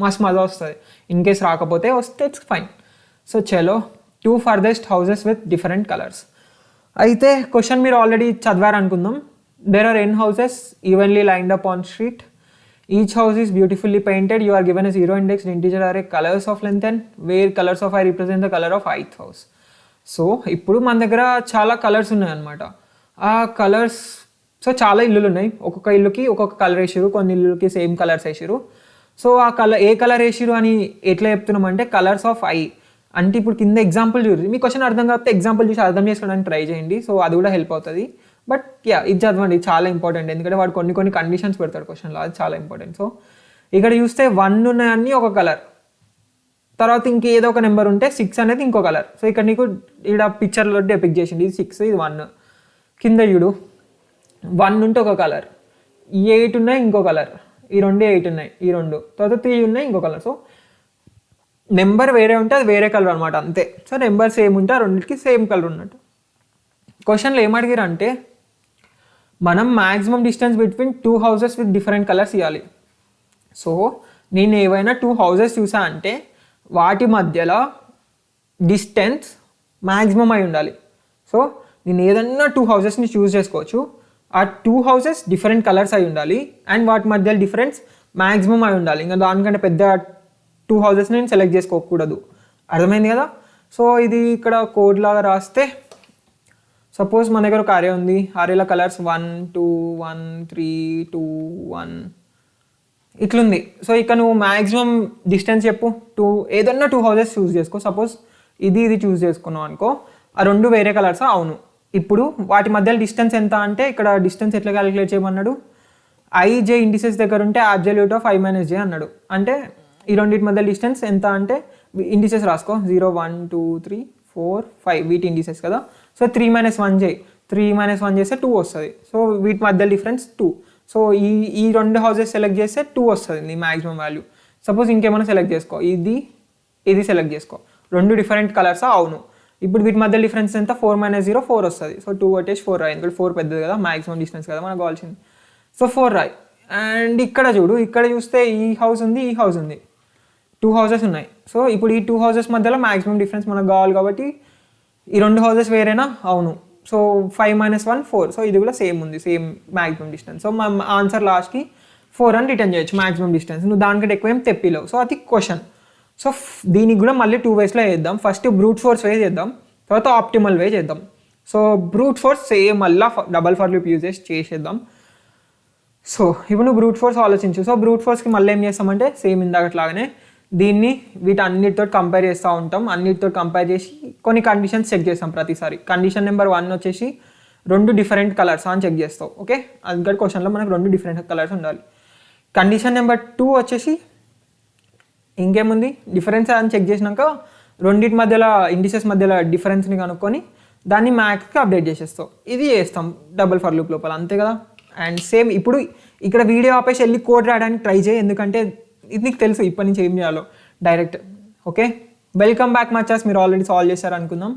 మజా వస్తుంది. ఇన్ కేస్ రాకపోతే వస్తే ఇట్స్ ఫైన్. సో చలో 2 farthest houses with different colours. అయితే క్వశ్చన్ మీరు ఆల్రెడీ చదివారు అనుకుందాం. There are n houses evenly lined up on street. Each house is beautifully painted. You are given a 0 indexed integer array colors of length n, where colors of I represent the color of ith house. So ఇప్పుడు మన దగ్గర చాలా colours ఉన్నాయన్నమాట. ఆ colours, so చాలా ఇల్లులు ఉన్నాయి, ఒక్కొక్క ఇల్లుకి ఒక్కొక్క కలర్ వేసిరు, కొన్ని ఇల్లుకి సేమ్ కలర్స్ వేసిరు. సో ఆ కలర్ ఏ కలర్ వేసిరు అని ఎట్లా చెప్తున్నామంటే కలర్స్ ఆఫ్ ఐ అంటే ఇప్పుడు కింద ఎగ్జాంపుల్ చూడండి. మీ క్వశ్చన్ అర్థం కాకపోతే ఎగ్జాంపుల్ చూసి అర్థం చేసుకోవడానికి ట్రై చేయండి. సో అది కూడా హెల్ప్ అవుతుంది. బట్ ఇది చదవండి, చాలా ఇంపార్టెంట్, ఎందుకంటే వాడు కొన్ని కండిషన్స్ పెడతాడు క్వశ్చన్లో, అది చాలా ఇంపార్టెంట్. సో ఇక్కడ చూస్తే 1 ఉన్నాయన్నీ ఒక కలర్, తర్వాత ఇంకేదో ఒక నెంబర్ ఉంటే 6 అనేది ఇంకో కలర్. సో ఇక్కడ నీకు ఇక్కడ పిక్చర్లో డెపిక్ట్ చేసింది, ఇది 6 ఇది 1. కింద చూడు 1 ఉంటే ఒక కలర్, 8 ఉన్నాయి ఇంకో కలర్, ఈ 2 8 ఉన్నాయి ఈ 2, తర్వాత 3 ఉన్నాయి ఇంకో కలర్. సో నెంబర్ వేరే ఉంటే అది వేరే కలర్ అనమాట అంతే. సో నెంబర్ సేమ్ ఉంటే ఆ రెండింటికి సేమ్ కలర్ ఉన్నట్టు. క్వశ్చన్లో ఏమడిగారు అంటే మనం maximum distance between 2 houses with different colours ఇవ్వాలి. సో నేను ఏవైనా 2 houses చూసా అంటే వాటి మధ్యలో డిస్టెన్స్ మ్యాక్సిమం అయి ఉండాలి. సో నేను ఏదన్నా 2 housesని చూస్ చేసుకోవచ్చు, ఆ 2 houses డిఫరెంట్ కలర్స్ అయి ఉండాలి అండ్ వాటి మధ్యలో డిఫరెన్స్ మ్యాక్సిమం అయి ఉండాలి. ఇంకా దానికంటే పెద్ద 2 houses నేను సెలెక్ట్ చేసుకోకూడదు. అర్థమైంది కదా? సో ఇది ఇక్కడ కోడ్ లాగా రాస్తే, సపోజ్ మన దగ్గర ఒక అరే ఉంది, అరేలో కలర్స్ 1 2 1 3 2 1 ఇట్లుంది. సో ఇక్కడ నువ్వు మ్యాక్సిమం డిస్టెన్స్ చెప్పు, ఏదన్నా 2 houses చూస్ చేసుకో. సపోజ్ ఇది చూస్ చేసుకున్నావు అనుకో, ఆ 2 వేరే కలర్స్. అవును, ఇప్పుడు వాటి మధ్యలో డిస్టెన్స్ ఎంత అంటే ఇక్కడ డిస్టెన్స్ ఎట్లా క్యాలిక్యులేట్ చేయమన్నాడు, ఐజే ఇండిసెస్ దగ్గర ఉంటే అబ్సల్యూట్ ఆఫ్ I - j అన్నాడు. అంటే ఈ రెండింటి మధ్య డిస్టెన్స్ ఎంత అంటే ఇండిసెస్ రాసుకో, 0 1 2 3 4 5 వీటి ఇండిసెస్ కదా. సో 3 - 1 చేయి, 3 - 1 చేస్తే 2 వస్తుంది. సో వీటి మధ్య డిఫరెన్స్ 2. సో ఈ 2 houses సెలెక్ట్ చేస్తే 2 వస్తుంది నీ మ్యాక్సిమం వాల్యూ. సపోజ్ ఇంకేమైనా సెలెక్ట్ చేసుకో, ఇది సెలెక్ట్ చేసుకో, 2 డిఫరెంట్ కలర్స్. అవును, ఇప్పుడు వీటి మధ్య డిఫరెన్స్ ఎంత, 4 - 0 4 వస్తుంది. సో 2 కొట్టేసి 4 రాయి, ఎందుకంటే 4 పెద్దది కదా, మ్యాక్సిమం డిస్టెన్స్ కదా మనకు కావాల్సింది. సో 4 రాయి. అండ్ ఇక్కడ చూడు, ఇక్కడ చూస్తే ఈ హౌస్ ఉంది, ఈ హౌస్ ఉంది, 2 houses ఉన్నాయి. సో ఇప్పుడు ఈ 2 houses మధ్యలో మ్యాక్సిమం డిఫరెన్స్ మనకు కావాలి కాబట్టి ఈ 2 houses వేరేనా? అవును. సో 5 - 1 4. సో ఇది కూడా సేమ్ ఉంది, సేమ్ మ్యాక్సిమం డిస్టెన్స్. సో మన ఆన్సర్ లాస్ట్కి 4 అని రిటర్న్ చేయొచ్చు మ్యాక్సిమం డిస్టెన్స్. నువ్వు దానికంటే ఎక్కువ ఏం తెప్పిలేవు. సో అది క్వశ్చన్. సో దీనికి కూడా మళ్ళీ 2 waysలో చేద్దాం. ఫస్ట్ బ్రూట్ ఫోర్స్ వే చేద్దాం, తర్వాత ఆప్టిమల్ వే చేద్దాం. సో బ్రూట్ ఫోర్స్ సేమ్ మళ్ళీ డబల్ ఫర్ లూప్ యూజ్ చేసేద్దాం. సో ఇప్పుడు నువ్వు బ్రూట్ ఫోర్స్ ఆలోచించు. సో బ్రూట్ ఫోర్స్కి మళ్ళీ ఏం చేస్తామంటే సేమ్ ఇందాకట్లాగానే దీన్ని వీటన్నిటితో కంపేర్ చేస్తూ ఉంటాం. అన్నిటితో కంపేర్ చేసి కొన్ని కండిషన్స్ చెక్ చేస్తాం ప్రతిసారి. కండిషన్ నెంబర్ 1 వచ్చేసి 2 డిఫరెంట్ కలర్స్ అని చెక్ చేస్తావు. ఓకే, అందుకని క్వశ్చన్లో మనకు 2 డిఫరెంట్ కలర్స్ ఉండాలి. కండిషన్ నెంబర్ 2 వచ్చేసి ఇంకేముంది, డిఫరెన్స్ అని చెక్ చేసినాక రెండింటి మధ్యలో ఇండిసెస్ మధ్యలో డిఫరెన్స్ని కనుక్కొని దాన్ని మ్యాక్స్కి అప్డేట్ చేసేస్తావు. ఇది చేస్తాం డబుల్ ఫర్ లూప్ లోపల, అంతే కదా. అండ్ సేమ్ ఇప్పుడు ఇక్కడ వీడియో ఆపేసి వెళ్ళి కోడ్ రాయడానికి ట్రై చేయి, ఎందుకంటే ఇది నీకు తెలుసు ఇప్పటి నుంచి ఏం చేయాలో డైరెక్ట్. ఓకే, వెల్కమ్ బ్యాక్ మచాస్. మీరు ఆల్రెడీ సాల్వ్ చేశారు అనుకుందాం.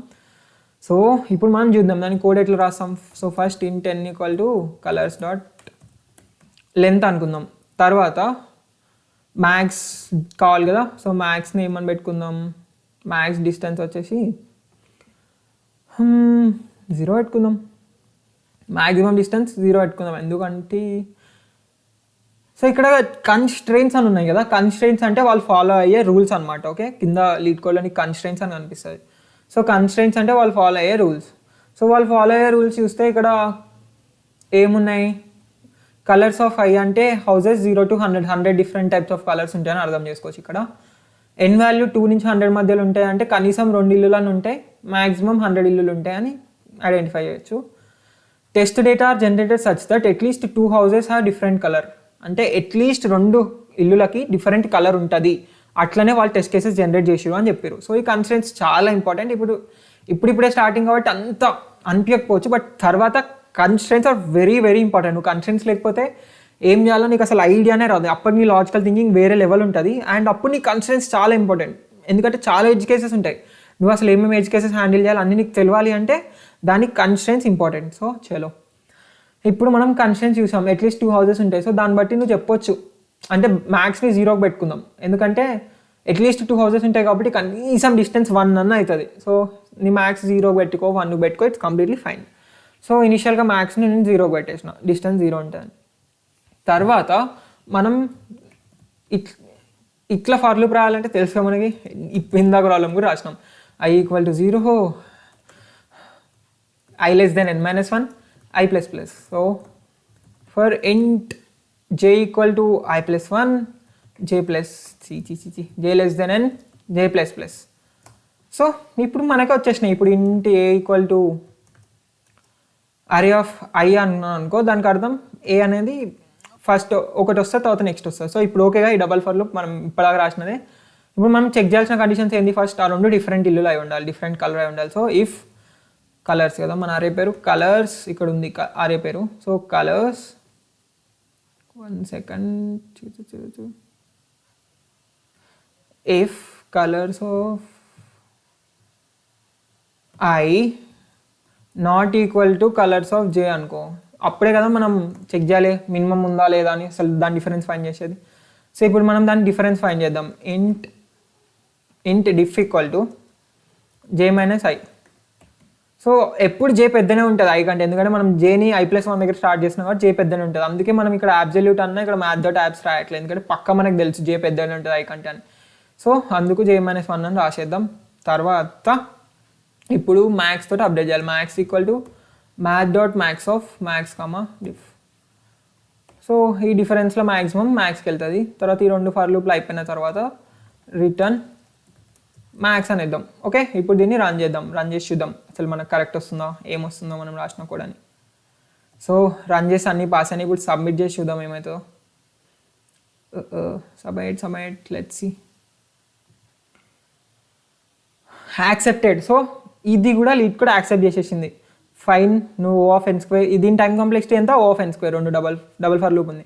సో ఇప్పుడు మనం చూద్దాం దాని కోడ్ ఎట్లా రాస్తాం. So first int n equal to colours dot length అనుకుందాం. తర్వాత మ్యాక్స్ కావాలి కదా, సో మ్యాక్స్ని ఏమని పెట్టుకుందాం, మ్యాక్స్ డిస్టెన్స్ వచ్చేసి 0 పెట్టుకుందాం. మ్యాక్సిమం డిస్టెన్స్ 0 పెట్టుకుందాం, ఎందుకంటే సో ఇక్కడ కన్స్ట్రెయిన్స్ అని ఉన్నాయి కదా, కన్స్ట్రెయిన్స్ అంటే వాళ్ళు ఫాలో అయ్యే రూల్స్ అనమాట. ఓకే, కింద లీడ్ కోడ్లోని కన్స్ట్రెయిన్స్ అని కనిపిస్తుంది. సో కన్స్ట్రెయిన్స్ అంటే వాళ్ళు ఫాలో అయ్యే రూల్స్. సో వాళ్ళు ఫాలో అయ్యే రూల్స్ చూస్తే ఇక్కడ ఏమున్నాయి, కలర్స్ ఆఫ్ ఐ అంటే houses 0 to 100 different types of colours ఉంటాయని అర్థం చేసుకోవచ్చు. ఇక్కడ ఎన్ వాల్యూ 2 నుంచి 100 మధ్యలో ఉంటాయంటే కనీసం 2 ఇల్లులను ఉంటాయి, మ్యాక్సిమం 100 ఇల్లులు ఉంటాయని ఐడెంటిఫై చేయొచ్చు. Test data are generated such that at least 2 houses have different colour, అంటే అట్లీస్ట్ 2 ఇల్లులకి డిఫరెంట్ కలర్ ఉంటుంది, అట్లనే వాళ్ళు టెస్ట్ కేసెస్ జనరేట్ చేసారు అని చెప్పారు. సో ఈ కన్స్ట్రెయిన్స్ చాలా ఇంపార్టెంట్. ఇప్పుడిప్పుడే స్టార్టింగ్ కాబట్టి అంత అనిపించకపోవచ్చు, బట్ తర్వాత constraints are very very important. నువ్వు కన్స్ట్రెయిన్స్ లేకపోతే ఏం చేయాలో నీకు అసలు ఐడియానే రాదు. అప్పుడు నీ లాజికల్ థింకింగ్ వేరే లెవెల్ ఉంటుంది, అండ్ అప్పుడు నీ కన్స్ట్రెయిన్స్ చాలా ఇంపార్టెంట్. ఎందుకంటే చాలా ఎడ్జ్ కేసెస్ ఉంటాయి, నువ్వు అసలు ఏమేమి ఎడ్జ్ కేసెస్ హ్యాండిల్ చేయాలి అన్నీ నీకు తెలియాలి అంటే దానికి కన్స్ట్రెయిన్స్ ఇంపార్టెంట్. సో చలో ఇప్పుడు మనం కన్స్ట్రెయిన్స్ చూసాం, అట్లీస్ట్ 2 houses ఉంటాయి. సో దాన్ని బట్టి నువ్వు చెప్పొచ్చు, అంటే మ్యాక్స్ని 0కి పెట్టుకుందాం, ఎందుకంటే అట్లీస్ట్ 2 houses ఉంటాయి కాబట్టి కనీసం డిస్టెన్స్ 1 అన్న అవుతుంది. సో నీ మ్యాక్స్ 0కి పెట్టుకో, 1కి పెట్టుకో, ఇట్స్ కంప్లీట్లీ ఫైన్. సో ఇనిషియల్గా మ్యాక్స్ని నేను 0కి పెట్టేసిన, డిస్టెన్స్ 0 ఉంటుంది. తర్వాత మనం ఇట్లా ఫర్ లూప్ రాయాలంటే తెలుసుగా మనకి, ఇందాక ప్రాబ్లం కూడా రాసినాం. I equal to 0, I less than n-1, I plus plus. So for int j equal to I plus 1, j plus j less than n, j plus plus. So ఇప్పుడు మనకి వచ్చేసినాయి. ఇప్పుడు int a equal to array of I అన్నాను అనుకో, దానికి అర్థం ఏ అనేది first ఒకటి వస్తుంది, తర్వాత నెక్స్ట్ వస్తుంది. సో ఇప్పుడు ఓకేగా ఈ డబల్ ఫర్ లూప్ మనం ఇప్పటిదాకా రాసినదే. ఇప్పుడు మనం చెక్ చేయాల్సిన కండిషన్స్ ఏంటి, ఫస్ట్ ఆ 2 డిఫరెంట్ ఇల్లులు అయి ఉండాలి, డిఫరెంట్ కలర్ అయి ఉండాలి. సో ఇఫ్ కలర్స్ కదా మన అరే పేరు, కలర్స్ ఇక్కడ ఉంది అరే పేరు. So colours 1 second, if colours of I not equal to colours of J అనుకో, అప్పుడే కదా మనం చెక్ చేయాలి మినిమం ఉందా లేదా అని, అసలు దాని డిఫరెన్స్ ఫైండ్ చేసేది. సో ఇప్పుడు మనం దాని డిఫరెన్స్ ఫైండ్ చేద్దాం. ఇంట్ diff equal to J minus I. So ఎప్పుడు జే పెద్దనే ఉంటుంది ఐ కంటే, ఎందుకంటే మనం జేని I+1 దగ్గర స్టార్ట్ చేసినాం కాబట్టి జే పెద్దనే ఉంటుంది. అందుకే మనం ఇక్కడ అబ్సల్యూట్ అన్నా ఇక్కడ మ్యాథ్ డాట్ యాప్స్ రాయట్లేదు, ఎందుకంటే పక్క మనకు తెలుసు జే పెద్దనే ఉంటుంది ఐ కంటే అని. సో అందుకు J-1 అని రాసేద్దాం. తర్వాత ఇప్పుడు మ్యాక్స్ తోటి అప్డేట్ చేయాలి. Max equal to math dot max of max comma diff. So ఈ డిఫరెన్స్లో మ్యాక్సిమం మ్యాక్స్కి వెళ్తుంది. తర్వాత ఈ 2 ఫర్ లూప్లు అయిపోయిన తర్వాత రిటర్న్ మ్యాక్స్ అని ఇద్దాం. ఓకే, ఇప్పుడు దీన్ని రన్ చేద్దాం, రన్ చేసి చూద్దాం అసలు మనకు కరెక్ట్ వస్తుందా ఏమొస్తుందో మనం రాసిన కూడా అని. సో రన్ చేసి అన్నీ పాస్ అని ఇప్పుడు సబ్మిట్ చేసి చూద్దాం ఏమవుతుందో. Submit let's see, accepted. So ఇది కూడా లీడ్ కూడా యాక్సెప్ట్ చేసేసింది. ఫైన్, నువ్వు O of n², దీని టైం కాంప్లెక్సిటీ ఎంత O of n², 2 double for loop ఉంది.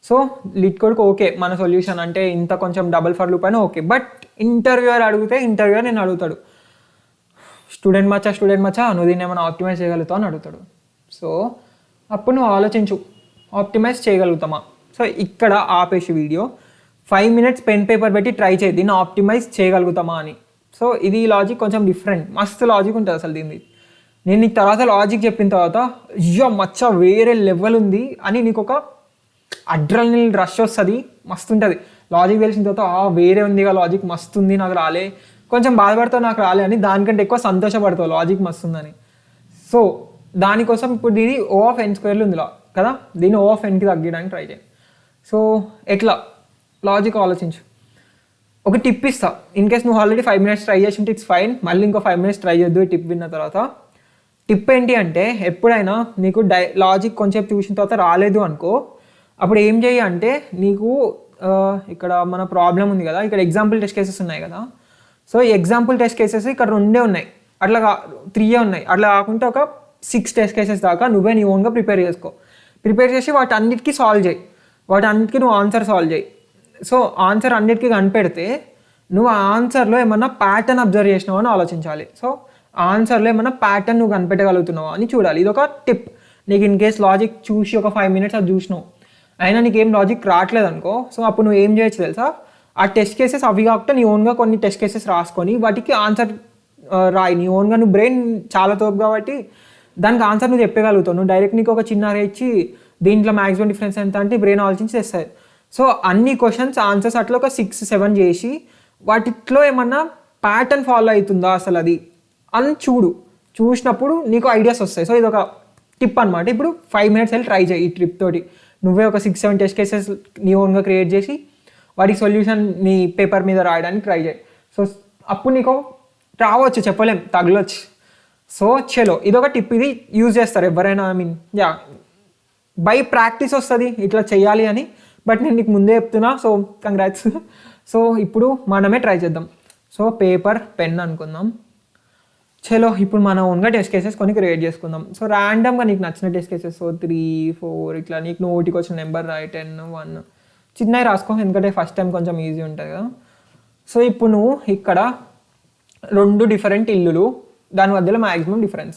సో లీడ్ కోడ్కి ఓకే మన సొల్యూషన్ అంటే ఇంత కొంచెం డబల్ ఫర్ లూప్ అయినా ఓకే. బట్ ఇంటర్వ్యూయర్ అడిగితే ఇంటర్వ్యూయర్ నేను అడుగుతాడు, స్టూడెంట్ మచ్చా నువ్వు దీన్ని ఏమైనా ఆప్టిమైజ్ చేయగలుగుతావు అని అడుగుతాడు. సో అప్పుడు నువ్వు ఆలోచించు, ఆప్టిమైజ్ చేయగలుగుతామా. సో ఇక్కడ ఆపేసి వీడియో 5 minutes పెన్ పేపర్ పెట్టి ట్రై చేయి, దీన్ని ఆప్టిమైజ్ చేయగలుగుతామా అని. సో ఇది లాజిక్ కొంచెం డిఫరెంట్, మస్తు లాజిక్ ఉంటుంది అసలు దీన్ని. నేను నీకు తర్వాత లాజిక్ చెప్పిన తర్వాత అయ్యో మచ్చా వేరే లెవెల్ ఉంది అని నీకు ఒక అడ్రినలిన్ రష్ వస్తుంది, మస్తు ఉంటుంది. లాజిక్ తెలిసిన తర్వాత వేరే ఉందిగా లాజిక్ మస్తు ఉంది నాకు రాలే, కొంచెం బాధపడతావు నాకు రాలే అని, దానికంటే ఎక్కువ సంతోషపడతావు లాజిక్ మస్తు ఉందని. సో దానికోసం ఇప్పుడు ఇది O of n² ఉంది కదా, దీన్ని O of nకి తగ్గించడానికి ట్రై చేయి. సో ఎట్లా లాజిక్ ఆలోచించు. ఒక టిప్ ఇస్తా, ఇన్ కేస్ నువ్వు ఆల్రెడీ 5 minutes ట్రై చేసి ఉంటే ఇట్స్ ఫైన్, మళ్ళీ ఇంకో 5 minutes ట్రై చేద్దు ఈ టిప్ విన్న తర్వాత. టిప్ ఏంటి అంటే ఎప్పుడైనా నీకు లాజిక్ కొంచెం చూసిన తర్వాత రాలేదు అనుకో, అప్పుడు ఏం చేయి అంటే నీకు ఇక్కడ మన ప్రాబ్లం ఉంది కదా, ఇక్కడ ఎగ్జాంపుల్ టెస్ట్ కేసెస్ ఉన్నాయి కదా. So so example test cases ఇక్కడ 2 ఉన్నాయి, అట్లా 3 ఉన్నాయి. అట్లా కాకుంటే ఒక 6 టెస్ట్ కేసెస్ దాకా నువ్వే నీ ఓన్గా ప్రిపేర్ చేసుకో. ప్రిపేర్ చేసి వాటి అన్నిటికీ సాల్వ్ చేయి, వాటి అన్నిటికీ నువ్వు ఆన్సర్ సాల్వ్ చేయి. సో ఆన్సర్ అన్నిటికీ కనిపెడితే నువ్వు ఆ ఆన్సర్లో ఏమన్నా ప్యాటర్న్ అబ్జర్వ్ చేసినావు అని ఆలోచించాలి. సో ఆన్సర్లో ఏమన్నా ప్యాటర్న్ నువ్వు కనిపెట్టగలుగుతున్నావా అని చూడాలి. ఇది ఒక టిప్. నీకు ఇన్ కేస్ లాజిక్ చూసి ఒక 5 minutes అది చూసినావు, అయినా నీకేం లాజిక్ రావట్లేదు అనుకో, సో అప్పుడు నువ్వు ఏం చేయొచ్చు తెలుసా, ఆ టెస్ట్ కేసెస్ అవి కాకుండా నీ ఓన్గా కొన్ని టెస్ట్ కేసెస్ రాసుకొని వాటికి ఆన్సర్ రాయి. నీ ఓన్గా నువ్వు బ్రెయిన్ చాలా తోపు కాబట్టి దానికి ఆన్సర్ నువ్వు చెప్పగలుగుతావు. నువ్వు డైరెక్ట్ నీకు ఒక చిన్న రే ఇచ్చి దీంట్లో మ్యాక్సిమం డిఫరెన్స్ ఎంత అంటే బ్రెయిన్ ఆలోచించి తెస్తాయి. సో అన్ని క్వశ్చన్స్ ఆన్సర్స్ అట్లా ఒక 6-7 చేసి వాటిలో ఏమన్నా ప్యాటర్న్ ఫాలో అవుతుందా అసలు అది అని చూసినప్పుడు నీకు ఐడియాస్ వస్తాయి. సో ఇది ఒక టిప్ అనమాట. ఇప్పుడు 5 minutes వెళ్ళి ట్రై చేయి ఈ ట్రిప్ తోటి. నువ్వే ఒక 6-7 టెస్ట్ కేసెస్ నీ ఓన్గా క్రియేట్ చేసి వాటికి సొల్యూషన్ నీ పేపర్ మీద రాయడానికి ట్రై చేయి. సో అప్పుడు నీకు రావచ్చు, చెప్పలేం, తగలొచ్చు. సో చలో ఇదొక టిప్, ఇది యూజ్ చేస్తారు ఎవరైనా. ఐ మీన్ బై ప్రాక్టీస్ వస్తుంది ఇట్లా చేయాలి అని, బట్ నేను నీకు ముందే చెప్తున్నా. So congrats. సో ఇప్పుడు మనమే ట్రై చేద్దాం. సో పేపర్ పెన్ అనుకుందాం. చలో ఇప్పుడు మన ఓన్గా టెస్ట్ కేసెస్ కొన్ని క్రియేట్ చేసుకుందాం. సో ర్యాండమ్గా నీకు నచ్చిన టెస్ట్ కేసెస్, సో 3, 4 ఇట్లా నీకు నోటికి వచ్చిన నెంబర్ రాయి, 10, 1 చిన్నవి రాసుకో, ఎందుకంటే ఫస్ట్ టైం కొంచెం ఈజీ ఉంటుంది కదా. సో ఇప్పుడు నువ్వు ఇక్కడ 2 డిఫరెంట్ ఇల్లులు, దాని మధ్యలో మ్యాక్సిమం డిఫరెన్స్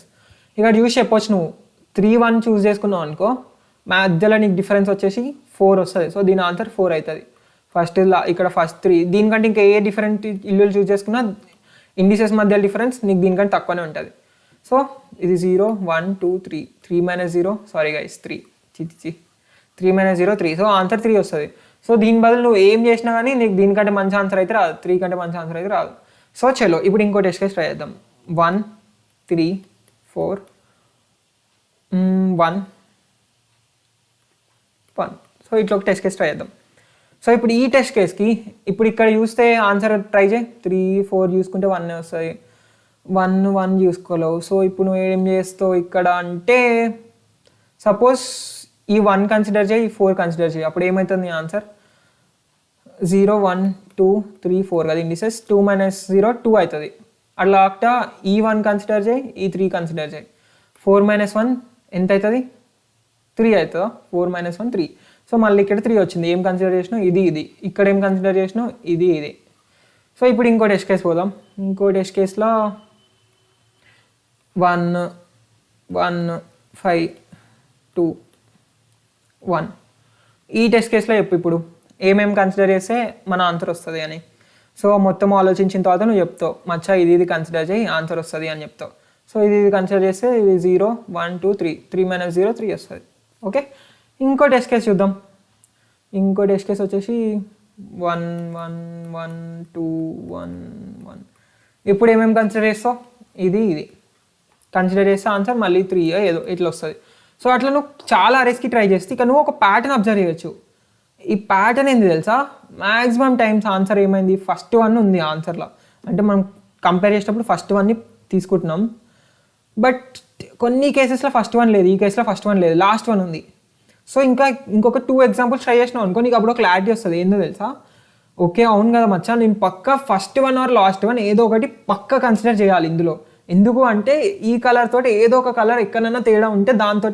ఇక్కడ చూసి చెప్పొచ్చు. నువ్వు 3, 1 చూస్ చేసుకున్నావు అనుకో, మధ్యలో నీకు డిఫరెన్స్ వచ్చేసి 4 వస్తుంది. సో దీని ఆన్సర్ 4 అవుతుంది. ఇక్కడ ఫస్ట్ 3, దీనికంటే ఇంకా ఏ డిఫరెంట్ ఇల్లులు చూస్ చేసుకున్నా ఇండిసెస్ మధ్య డిఫరెన్స్ నీకు దీనికంటే తక్కువనే ఉంటుంది. సో ఇది 0, 1, 2, 3, 3 - 0, సారీ గైస్ 3, 3 - 0 3. సో ఆన్సర్ 3 వస్తుంది. సో దీని బదులు నువ్వు ఏం చేసినా కానీ నీకు దీనికంటే మంచి ఆన్సర్ అయితే రాదు, 3 కంటే మంచి ఆన్సర్ అయితే రాదు. సో చలో ఇప్పుడు ఇంకో టెస్ట్ కేసు ట్రై చేద్దాం. 1, 3, 4, 1, 1. సో ఇట్లా ఒక టెస్ట్ కేసు ట్రై చేద్దాం. సో ఇప్పుడు ఈ టెస్ట్ కేస్కి ఇప్పుడు ఇక్కడ చూస్తే ఆన్సర్ ట్రై చేయి. 3, 4 చూసుకుంటే 1 వస్తుంది. 1, 1 చూసుకోలేవు. సో ఇప్పుడు నువ్వు ఏం చేస్తావు ఇక్కడ అంటే, సపోజ్ ఈ 1 కన్సిడర్ చేయి, ఈ 4 కన్సిడర్ చేయి. అప్పుడు ఏమవుతుంది నీ ఆన్సర్? 0, 1, 2, 3, 4 కదా ఇండిసెస్. 2 - 0 2 అవుతుంది. అట్లా కాకుండా ఈ 1 కన్సిడర్ చేయి, ఈ 3 కన్సిడర్ చేయి. 4 - 1 ఎంత అవుతుంది? 3 అవుతుందా? 4 - 1 3. సో మళ్ళీ ఇక్కడ 3 వచ్చింది. ఏం కన్సిడర్ చేసినావు? ఇది. ఇక్కడ ఏం కన్సిడర్ చేసినావు? ఇది. సో ఇప్పుడు ఇంకో టెస్ట్ కేసు పోదాం. ఇంకో టెస్ట్ కేసులో 1, 1, 5, 2, 1. ఈ టెస్ట్ కేసులో చెప్పు ఇప్పుడు ఏమేమి కన్సిడర్ చేస్తే మన ఆన్సర్ వస్తుంది అని. సో మొత్తం ఆలోచించిన తర్వాత నువ్వు చెప్తావు, మచ్చా ఇది కన్సిడర్ చేయి ఆన్సర్ వస్తుంది అని చెప్తావు. సో ఇది కన్సిడర్ చేస్తే ఇది 0, 1, 2, 3, 3 - 0 3 వస్తుంది. ఓకే, ఇంకో టెస్ట్ కేసు చూద్దాం. ఇంకో టెస్ట్ కేసు వచ్చేసి 1, 1, 1, 2, 1, 1. ఇప్పుడు ఏమేమి కన్సిడర్ చేస్తావు? ఇది కన్సిడర్ చేస్తే ఆన్సర్ మళ్ళీ 3 ఏదో ఇట్లా వస్తుంది. సో అట్లా నువ్వు చాలా అరేస్కి ట్రై చేస్తే ఇక నువ్వు ఒక ప్యాటర్న్ అబ్జర్వ్ చేయొచ్చు. ఈ ప్యాటర్న్ ఏంది తెలుసా? మ్యాక్సిమం టైమ్స్ ఆన్సర్ ఏమైంది, ఫస్ట్ 1 ఉంది ఆన్సర్లో. అంటే మనం కంపేర్ చేసేటప్పుడు ఫస్ట్ 1ని తీసుకుంటున్నాం, బట్ కొన్ని కేసెస్లో ఫస్ట్ 1 లేదు, ఈ కేసులో ఫస్ట్ 1 లేదు, లాస్ట్ 1 ఉంది. సో ఇంకొక 2 ఎగ్జాంపుల్స్ ట్రై చేసినావు అనుకో, నీకు అప్పుడు క్లారిటీ వస్తుంది. ఏందో తెలుసా? ఓకే అవును కదా మచ్చా, నేను పక్కా ఫస్ట్ 1 ఆర్ లాస్ట్ 1 ఏదో ఒకటి పక్కా కన్సిడర్ చేయాలి ఇందులో. ఎందుకు అంటే ఈ కలర్ తోటి ఏదో ఒక కలర్ ఎక్కడైనా తేడా ఉంటే దాంతో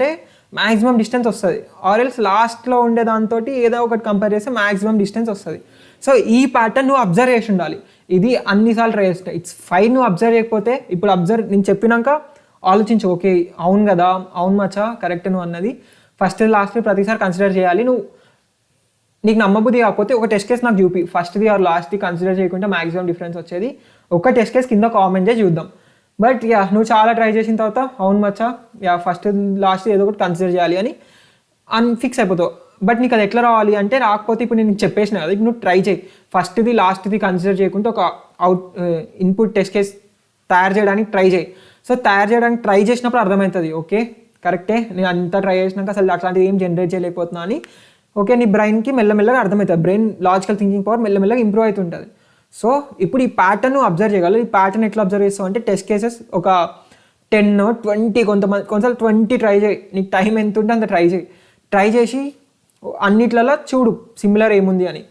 మ్యాక్సిమం డిస్టెన్స్ వస్తుంది. ఆర్ఎల్స్ లాస్ట్లో ఉండే దాంతో ఏదో ఒకటి కంపేర్ చేస్తే మ్యాక్సిమం డిస్టెన్స్ వస్తుంది. సో ఈ ప్యాటర్న్ నువ్వు అబ్జర్వ్ చేసి ఉండాలి. ఇది అన్నిసార్లు ట్రై చేస్తాయి. ఇట్స్ ఫైన్ నువ్వు అబ్జర్వ్ చేయకపోతే. ఇప్పుడు నేను చెప్పినాక ఆలోచించు, ఓకే అవును కదా, అవును మచ్చా కరెక్ట్ నువ్వు అన్నది. ఫస్ట్ లాస్ట్ ప్రతిసారి కన్సిడర్ చేయాలి. నీకు నమ్మబుద్ధి కాకపోతే ఒక టెస్ట్ కేసు నాకు చూపి, ఫస్ట్ది ఆర్ లాస్ట్ది కన్సిడర్ చేయకుండా మ్యాక్సిమం డిఫరెన్స్ వచ్చేది. ఒక టెస్ట్ కేసు కింద కామెంట్ చేసి చూద్దాం. బట్ నువ్వు చాలా ట్రై చేసిన తర్వాత అవును మచ్చా ఫస్ట్ లాస్ట్ ఏదో ఒకటి కన్సిడర్ చేయాలి అని ఫిక్స్ అయిపోతావు. బట్ నీకు అది ఎట్లా రావాలి అంటే, రాకపోతే ఇప్పుడు నేను చెప్పేసిన కదా, ఇప్పుడు నువ్వు ట్రై చేయి. ఫస్ట్ది లాస్ట్ది కన్సిడర్ చేయకుండా ఒక ఇన్పుట్ టెస్ట్ కేస్ తయారు చేయడానికి ట్రై చేయి. సో తయారు చేయడానికి ట్రై చేసినప్పుడు అర్థమవుతుంది, ఓకే కరెక్టే నేను అంతా ట్రై చేసినాక అసలు అట్లాంటిది ఏం జనరేట్ చేయలేకపోతున్నా అని. ఓకే నీ బ్రెయిన్కి మెల్లమెల్లగా అర్థమవుతుంది. బ్రెయిన్ లాజికల్ థింకింగ్ పవర్ మెల్లమెల్లగా ఇంప్రూవ్ అవుతుంటుంది. సో ఇప్పుడు ఈ ప్యాటర్న్ అబ్జర్వ్ చేయగలరు. ఈ ప్యాటర్న్ ఎట్లా అబ్జర్వ్ చేస్తావు అంటే, టెస్ట్ కేసెస్ ఒక 10, 20 కొంతసార్లు 20 ట్రై చేయి. నీకు టైం ఎంత ఉంటే అంత ట్రై చేయి. ట్రై చేసి అన్నిట్లలో చూడు సిమిలర్ ఏముంది అని.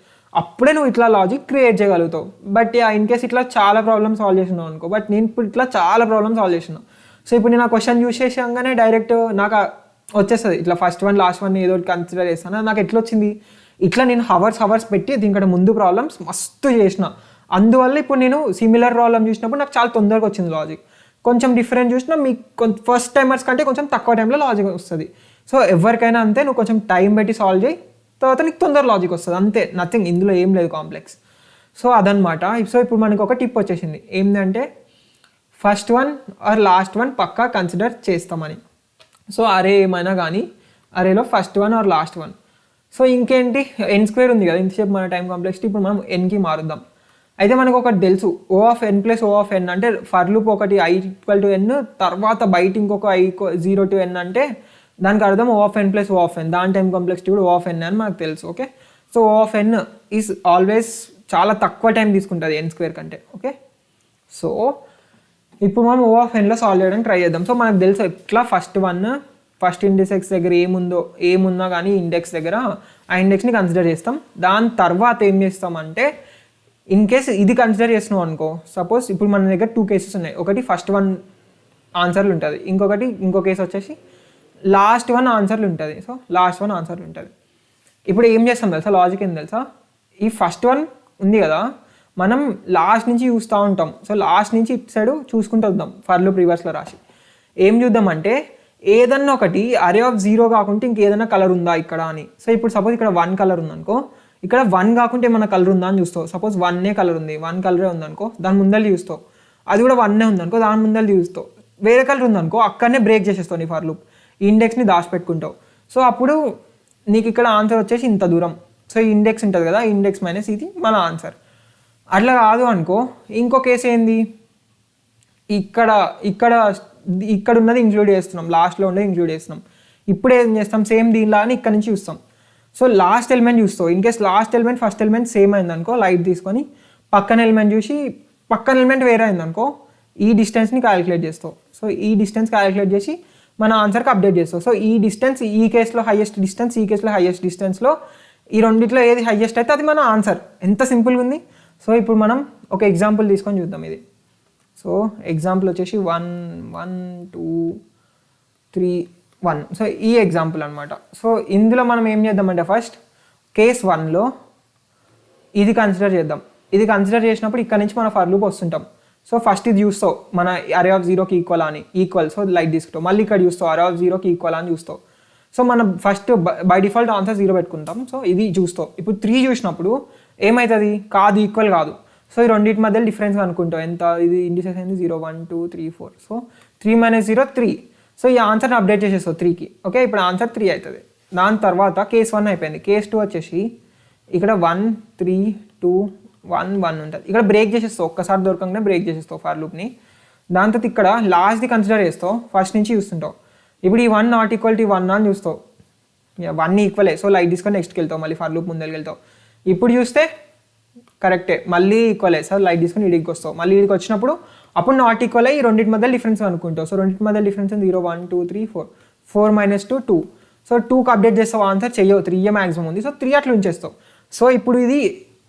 అప్పుడే నువ్వు ఇట్లా లాజిక్ క్రియేట్ చేయగలుగుతావు. బట్ ఇన్ కేస్ ఇట్లా చాలా ప్రాబ్లమ్ సాల్వ్ చేసినావు అనుకో, బట్ నేను ఇప్పుడు ఇట్లా చాలా ప్రాబ్లమ్ సాల్వ్ చేసిన. సో ఇప్పుడు నేను ఆ క్వశ్చన్ యూస్ చేసాగానే డైరెక్ట్ నాకు వచ్చేస్తుంది ఇట్లా ఫస్ట్ వన్ లాస్ట్ వన్ ఏదో కన్సిడర్ చేస్తాను. నాకు ఎట్లా వచ్చింది, ఇట్లా నేను హవర్స్ పెట్టి దీనికంటే ముందు ప్రాబ్లమ్స్ మస్తు చేసిన. అందువల్ల ఇప్పుడు నేను సిమిలర్ ప్రాబ్లమ్ చూసినప్పుడు నాకు చాలా తొందరగా వచ్చింది లాజిక్. కొంచెం డిఫరెంట్ చూసినా మీకు ఫస్ట్ టైమర్స్ కంటే కొంచెం తక్కువ టైంలో లాజిక్ వస్తుంది. సో ఎవరికైనా అంతే, నువ్వు కొంచెం టైం పెట్టి సాల్వ్ చేయి, తర్వాత నీకు తొందర లాజిక్ వస్తుంది అంతే, నథింగ్, ఇందులో ఏం లేదు కాంప్లెక్స్. సో అదనమాట. సో ఇప్పుడు మనకు ఒక టిప్ వచ్చేసింది ఏంటంటే first one or last one పక్కా కన్సిడర్ చేస్తామని. సో అరే ఏమైనా కానీ అరేలో first one or last one. So ఇంకేంటి, ఎన్ స్క్వేర్ ఉంది కదా ఇంతసేపు మన టైం కాంప్లెక్సిటీ, ఇప్పుడు మనం ఎన్కి మారుద్దాం. అయితే మనకు ఒకటి తెలుసు, O of N plus O of N అంటే ఫర్ లూప్ ఒకటి i = n, తర్వాత బయట ఇంకొక i 0 to n అంటే దానికి అర్థం O of N plus O of N, దాని టైం కాంప్లెక్సిటీ కూడా ఓ ఆఫ్ ఎన్ అని మనకు తెలుసు. Okay, so O of n is always చాలా తక్కువ టైం తీసుకుంటుంది ఎన్ స్క్వేర్ కంటే. ఓకే, సో ఇప్పుడు మనం ఓ ఆఫ్ ఎన్లో సాల్వ్ చేయడానికి ట్రై చేద్దాం. సో మనకు తెలుసు ఇట్లా ఫస్ట్ ఇండెక్స్ దగ్గర ఏమున్నా కానీ ఇండెక్స్ దగ్గర ఆ ఇండెక్స్ని కన్సిడర్ చేస్తాం. దాని తర్వాత ఏం చేస్తామంటే ఇన్ కేస్ ఇది కన్సిడర్ చేస్తున్నాం అనుకో, సపోజ్ ఇప్పుడు మన దగ్గర 2 కేసెస్ ఉన్నాయి. ఒకటి ఫస్ట్ వన్ ఆన్సర్లు ఉంటుంది, ఇంకో కేసు వచ్చేసి లాస్ట్ వన్ ఆన్సర్లు ఉంటుంది. సో లాస్ట్ వన్ ఆన్సర్లు ఉంటుంది. ఇప్పుడు ఏం చేస్తాం తెలుసా, లాజిక్ ఏం తెలుసా, ఈ ఫస్ట్ వన్ ఉంది కదా మనం లాస్ట్ నుంచి చూస్తూ ఉంటాం. సో లాస్ట్ నుంచి ఇటు సైడ్ చూసుకుంటూ వద్దాం ఫర్ లూప్ రివర్స్లో రాసి. ఏం చూద్దామంటే ఏదన్నా ఒకటి అరే ఆఫ్ 0 కాకుంటే ఇంకేదైనా కలర్ ఉందా ఇక్కడ అని. సో ఇప్పుడు సపోజ్ ఇక్కడ 1 కలర్ ఉందనుకో, ఇక్కడ 1 కాకుంటే ఏమన్నా కలర్ ఉందా అని చూస్తావు. సపోజ్ 1 కలర్ ఉంది, 1 కలరే ఉందనుకో, దాని ముందర చూస్తావు. అది కూడా 1 ఉందనుకో, దాని ముందర చూస్తావు. వేరే కలర్ ఉందనుకో, అక్కడనే బ్రేక్ చేసేస్తావు నీ ఫర్ లూప్, ఈ ఇండెక్స్ని దాచిపెట్టుకుంటావు. సో అప్పుడు నీకు ఇక్కడ ఆన్సర్ వచ్చేసి ఇంత దూరం. సో ఈ ఇండెక్స్ ఉంటుంది కదా, ఇండెక్స్ మైనస్ ఇది మన ఆన్సర్. అట్లా కాదు అనుకో, ఇంకో కేసు ఏంది, ఇక్కడ ఉన్నది ఇంక్లూడ్ చేస్తున్నాం, లాస్ట్లో ఉండేది ఇంక్లూడ్ చేస్తున్నాం. ఇప్పుడు ఏం చేస్తాం, సేమ్ దీనిలాగానే ఇక్కడ నుంచి చూస్తాం. సో లాస్ట్ ఎలిమెంట్ చూస్తావు. In case last element first element same అయిందనుకో, లైట్ తీసుకొని పక్కన ఎలిమెంట్ చూసి పక్కన ఎలిమెంట్ వేరే అయిందనుకో, ఈ డిస్టెన్స్ని క్యాలిక్యులేట్ చేస్తావు. సో ఈ డిస్టెన్స్ క్యాలిక్యులేట్ చేసి మన ఆన్సర్కి అప్డేట్ చేస్తావు. సో ఈ డిస్టెన్స్ ఈ కేసులో హైయెస్ట్ డిస్టెన్స్, ఈ కేసులో హైయెస్ట్ డిస్టెన్స్లో ఈ రెండిట్లో ఏది హైయెస్ట్ అయితే అది మన ఆన్సర్. ఎంత సింపుల్గా ఉంది. సో ఇప్పుడు మనం ఒక ఎగ్జాంపుల్ తీసుకొని చూద్దాం ఇది. సో ఎగ్జాంపుల్ వచ్చేసి 1 1 2 3 1. సో ఈ ఎగ్జాంపుల్ అనమాట. సో ఇందులో మనం ఏం చేద్దామంటే ఫస్ట్ కేస్ 1లో ఇది కన్సిడర్ చేద్దాం. ఇది కన్సిడర్ చేసినప్పుడు ఇక్కడ నుంచి మన ఫర్ లూప్ వస్తుంటాం. సో ఫస్ట్ ఇది చూస్తావు, మన అరే ఆఫ్ 0కి ఈక్వల్. సో లైట్ తీసుకుంటావు. మళ్ళీ ఇక్కడ చూస్తావు, అరే ఆఫ్ 0కి ఈక్వల్ అని చూస్తావు. సో మనం ఫస్ట్ బై డిఫాల్ట్ ఆన్సర్ 0 పెట్టుకుంటాం. సో ఇది చూస్తావు. ఇప్పుడు 3 చూసినప్పుడు ఏమవుతుంది, కాదు ఈక్వల్ కాదు. సో ఈ రెండింటి మధ్య డిఫరెన్స్ అనుకుంటావు. ఎంత ఇది ఇండిసెస్ అయింది 0 1 2 3 4. సో 3 - 0 3. సో ఈ ఆన్సర్ని అప్డేట్ చేసేస్తావు 3కి. ఓకే, ఇప్పుడు ఆన్సర్ 3 అవుతుంది. దాని తర్వాత కేస్ 1 అయిపోయింది. కేస్ 2 వచ్చేసి ఇక్కడ 1 3 2 1 1 ఉంటుంది. ఇక్కడ బ్రేక్ చేసేస్తావు, ఒక్కసారి దొరకంగానే బ్రేక్ చేసేస్తావు ఫర్ లూప్ని. దాని తర్వాత ఇక్కడ లాస్ట్ది కన్సిడర్ చేస్తావు, ఫస్ట్ నుంచి చూస్తుంటావు. ఇప్పుడు ఈ 1 నాట్ ఈక్వల్ టు 1 అని చూస్తావు. 1 ఈక్వలే. సో లైట్ తీసుకొని నెక్స్ట్కి వెళ్తావు, మళ్ళీ ఫర్ లూప్ ముందరికి వెళ్తావు. ఇప్పుడు చూస్తే కరెక్టే, మళ్ళీ ఈక్వలే. సో లైట్ తీసుకొని ఇడికి వస్తావు. మళ్ళీ ఇడికి వచ్చినప్పుడు అప్పుడు నాట్ ఈక్వల్ అయ్యి రెండింటి మధ్య డిఫరెన్స్ అనుకుంటావు. సో రెండింటి మధ్య డిఫరెన్స్ 0 1 2 3 4. 4 - 2 2. సో 2కి అప్డేట్ చేస్తావు, ఆన్సర్ చెయ్యవు. 3 మ్యాక్సిమం ఉంది. సో 3 అట్లా ఉంచేస్తావు. సో ఇప్పుడు ఇది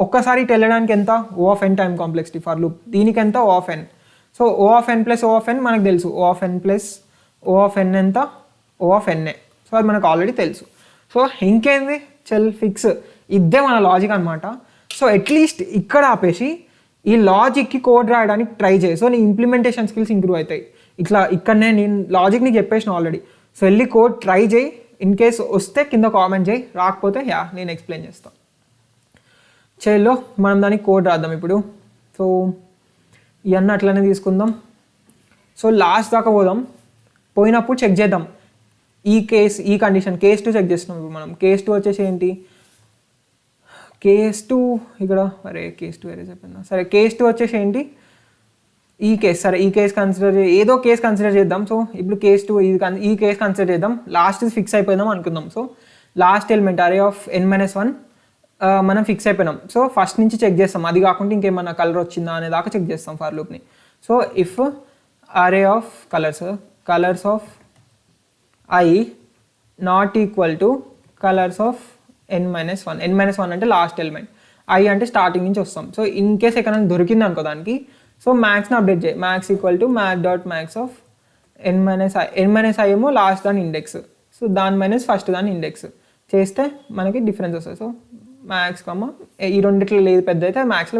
ఒక్కసారి వెళ్ళడానికి ఎంత, O of n time complexity for loop. దీనికి ఎంత, O of n. So O of N plus O of n మనకు తెలుసు. O of N plus O of n ఎంత, ఓ ఆఫ్ ఎన్ఏ. సో అది మనకు ఆల్రెడీ తెలుసు. సో ఇంకేంది, చెల్ ఫిక్స్. ఇదే మన లాజిక్ అనమాట. సో అట్లీస్ట్ ఇక్కడ ఆపేసి ఈ లాజిక్కి కోడ్ రాయడానికి ట్రై చేయి. సో నీ ఇంప్లిమెంటేషన్ స్కిల్స్ ఇంప్రూవ్ అవుతాయి. ఇక్కడనే నేను లాజిక్ నీకు చెప్పేసిన ఆల్రెడీ. సో వెళ్ళి కోడ్ ట్రై చేయి. ఇన్ కేస్ వస్తే కింద కామెంట్ చేయి, రాకపోతే నేను ఎక్స్ప్లెయిన్ చేస్తాను. చలో మనం దానికి కోడ్ రాద్దాం ఇప్పుడు. సో ఇవన్నీ అట్లనే తీసుకుందాం. సో లాస్ట్ దాకా పోయినప్పుడు చెక్ చేద్దాం ఈ కండిషన్. కేస్ 2 చెక్ చేస్తున్నాం ఇప్పుడు మనం. కేస్ 2 వచ్చేసి ఏంటి, కేస్ 2 ఇక్కడ కేస్ 2 వేరే చెప్పిన. సరే కేస్ 2 వచ్చేసి ఏంటి, ఈ కేస్. సరే ఈ కేస్ కన్సిడర్ ఏదో కేస్ కన్సిడర్ చేద్దాం. సో ఇప్పుడు కేస్ 2 ఈ కేస్ కన్సిడర్ చేద్దాం. లాస్ట్ ఫిక్స్ అయిపోయిందాం అనుకుందాం. సో లాస్ట్ ఎలిమెంట్ అరే ఆఫ్ n - 1 మనం ఫిక్స్ అయిపోయినాం. సో ఫస్ట్ నుంచి చెక్ చేస్తాం, అది కాకుండా ఇంకేమన్నా కలర్ వచ్చిందా అనే దాకా చెక్ చేస్తాం ఫర్ లూప్ని. So if array of colours of I not equal to colours of n - 1. n - 1 అంటే లాస్ట్ ఎలిమెంట్. ఐ అంటే స్టార్టింగ్ నుంచి వస్తాం. సో ఇన్ కేస్ ఎక్కడైనా దొరికింది అనుకో దానికి, సో మ్యాక్స్ని అప్డేట్ చేయి. Max equal to math max of n-i ఏమో లాస్ట్ దాని ఇండెక్స్, సో దాని మైనస్ ఫస్ట్ దాని ఇండెక్స్ చేస్తే మనకి డిఫరెన్స్ వస్తుంది. సో మ్యాక్స్ ఈ రెండిట్లో లేదు పెద్ద అయితే మ్యాక్స్లో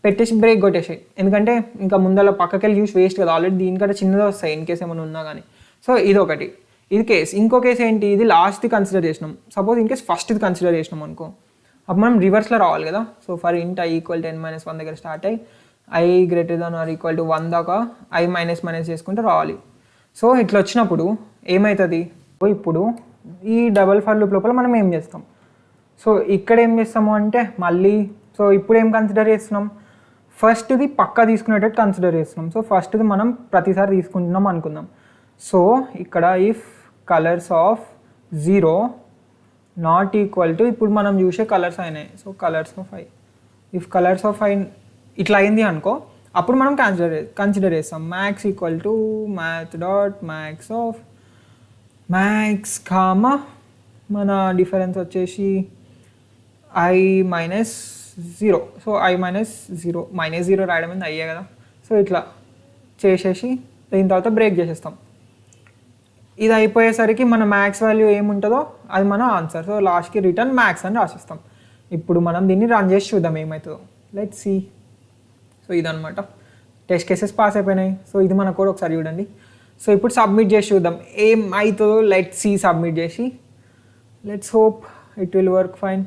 పెట్టేసి బ్రేక్ కొట్టేసాయి. ఎందుకంటే ఇంకా ముందర పక్కకెళ్ళి చూసి వేస్ట్ కదా, ఆల్రెడీ దీనికంటే చిన్నదే వస్తాయి ఇన్ కేస్ ఏమైనా ఉన్నా కానీ. సో ఇది ఒకటి, ఇది కేస్. ఇంకో కేసు ఏంటి, ఇది లాస్ట్ది కన్సిడర్ చేసినాం. సపోజ్ ఇన్ కేస్ ఫస్ట్ది కన్సిడర్ చేసినాం అనుకో, అప్పుడు మనం రివర్స్లో రావాలి కదా. సో ఫర్ ఇంట్ i ఈక్వల్ టు n-1 దగ్గర స్టార్ట్ అయ్యి i greater than or equal to 1 దాకా i మైనస్ చేసుకుంటూ రావాలి. సో ఇట్లా వచ్చినప్పుడు ఏమవుతుంది, ఇప్పుడు ఈ డబల్ ఫర్ లూప్ లోపల మనం ఏం చేస్తాం, సో ఇక్కడ ఏం చేస్తాము అంటే మళ్ళీ, సో ఇప్పుడు ఏం కన్సిడర్ చేస్తున్నాం, ఫస్ట్ది పక్కా తీసుకునేటట్టు కన్సిడర్ చేస్తున్నాం. సో ఫస్ట్ది మనం ప్రతిసారి తీసుకుంటున్నాం అనుకుందాం. సో ఇక్కడ if colours of 0 not equal to, ఇప్పుడు మనం చూసే కలర్స్ అయినాయి, so colours of i, if colours of i ఇట్లా అయింది అనుకో, అప్పుడు మనం కన్సిడర్ చేస్తాం max equal to math max of max comma మన డిఫరెన్స్ వచ్చేసి i-0. సో -0 రాయడం అనేది అయ్యే కదా. సో ఇట్లా చేసేసి దీని తర్వాత బ్రేక్ చేసేస్తాం. ఇది అయిపోయేసరికి మన మ్యాక్స్ వాల్యూ ఏముంటుందో అది మన ఆన్సర్. సో లాస్ట్కి రిటర్న్ మ్యాక్స్ అని రాసిస్తాం. ఇప్పుడు మనం దీన్ని రన్ చేసి చూద్దాం ఏమవుతుందో. Let's see. సో ఇదనమాట, టెస్ట్ కేసెస్ పాస్ అయిపోయినాయి. సో ఇది మన కోడ్ ఒకసారి చూడండి. సో ఇప్పుడు సబ్మిట్ చేసి చూద్దాం ఏమవుతుందో. లెట్స్ సీ, సబ్మిట్ చేసి let's hope it will work fine.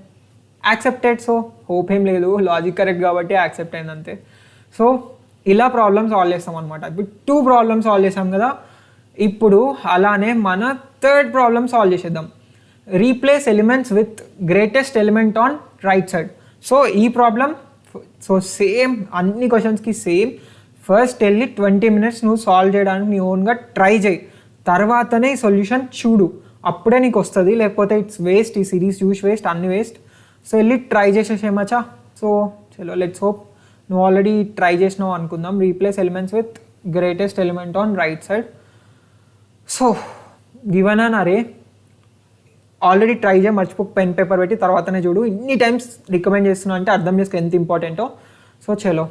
Accepted. So hope ఏం లేదు, లాజిక్ కరెక్ట్ కాబట్టి యాక్సెప్ట్ అయింది అంతే. సో ఇలా ప్రాబ్లమ్ సాల్వ్ చేస్తాం అనమాట. ఇప్పుడు 2 ప్రాబ్లమ్ సాల్వ్ చేసాం కదా, ఇప్పుడు అలానే మన థర్డ్ ప్రాబ్లమ్ సాల్వ్ చేసేద్దాం. Replace elements with greatest element on right side. So ఈ ప్రాబ్లం, సో సేమ్ అన్ని క్వశ్చన్స్కి సేమ్. ఫస్ట్ వెళ్ళి 20 minutes నువ్వు సాల్వ్ చేయడానికి నీ ఓన్గా ట్రై చేయి, తర్వాతనే ఈ సొల్యూషన్ చూడు, అప్పుడే నీకు వస్తుంది. లేకపోతే ఇట్స్ వేస్ట్, ఈ సిరీస్ చూసి వేస్ట్, అన్ని వేస్ట్. సో వెళ్ళి ట్రై చేసేసేమచ్చా. సో చలో లెట్స్ హోప్ నువ్వు ఆల్రెడీ ట్రై చేసినావు అనుకుందాం. Replace elements with greatest element on right side. So given an అరే, ఆల్రెడీ ట్రై చేయ, మర్చిపో, పెన్ పేపర్ పెట్టి తర్వాతనే చూడు. ఇన్ని టైమ్స్ రికమెండ్ చేస్తున్నా అంటే అర్థం చేసుకో ఎంత ఇంపార్టెంటో. సో చలో,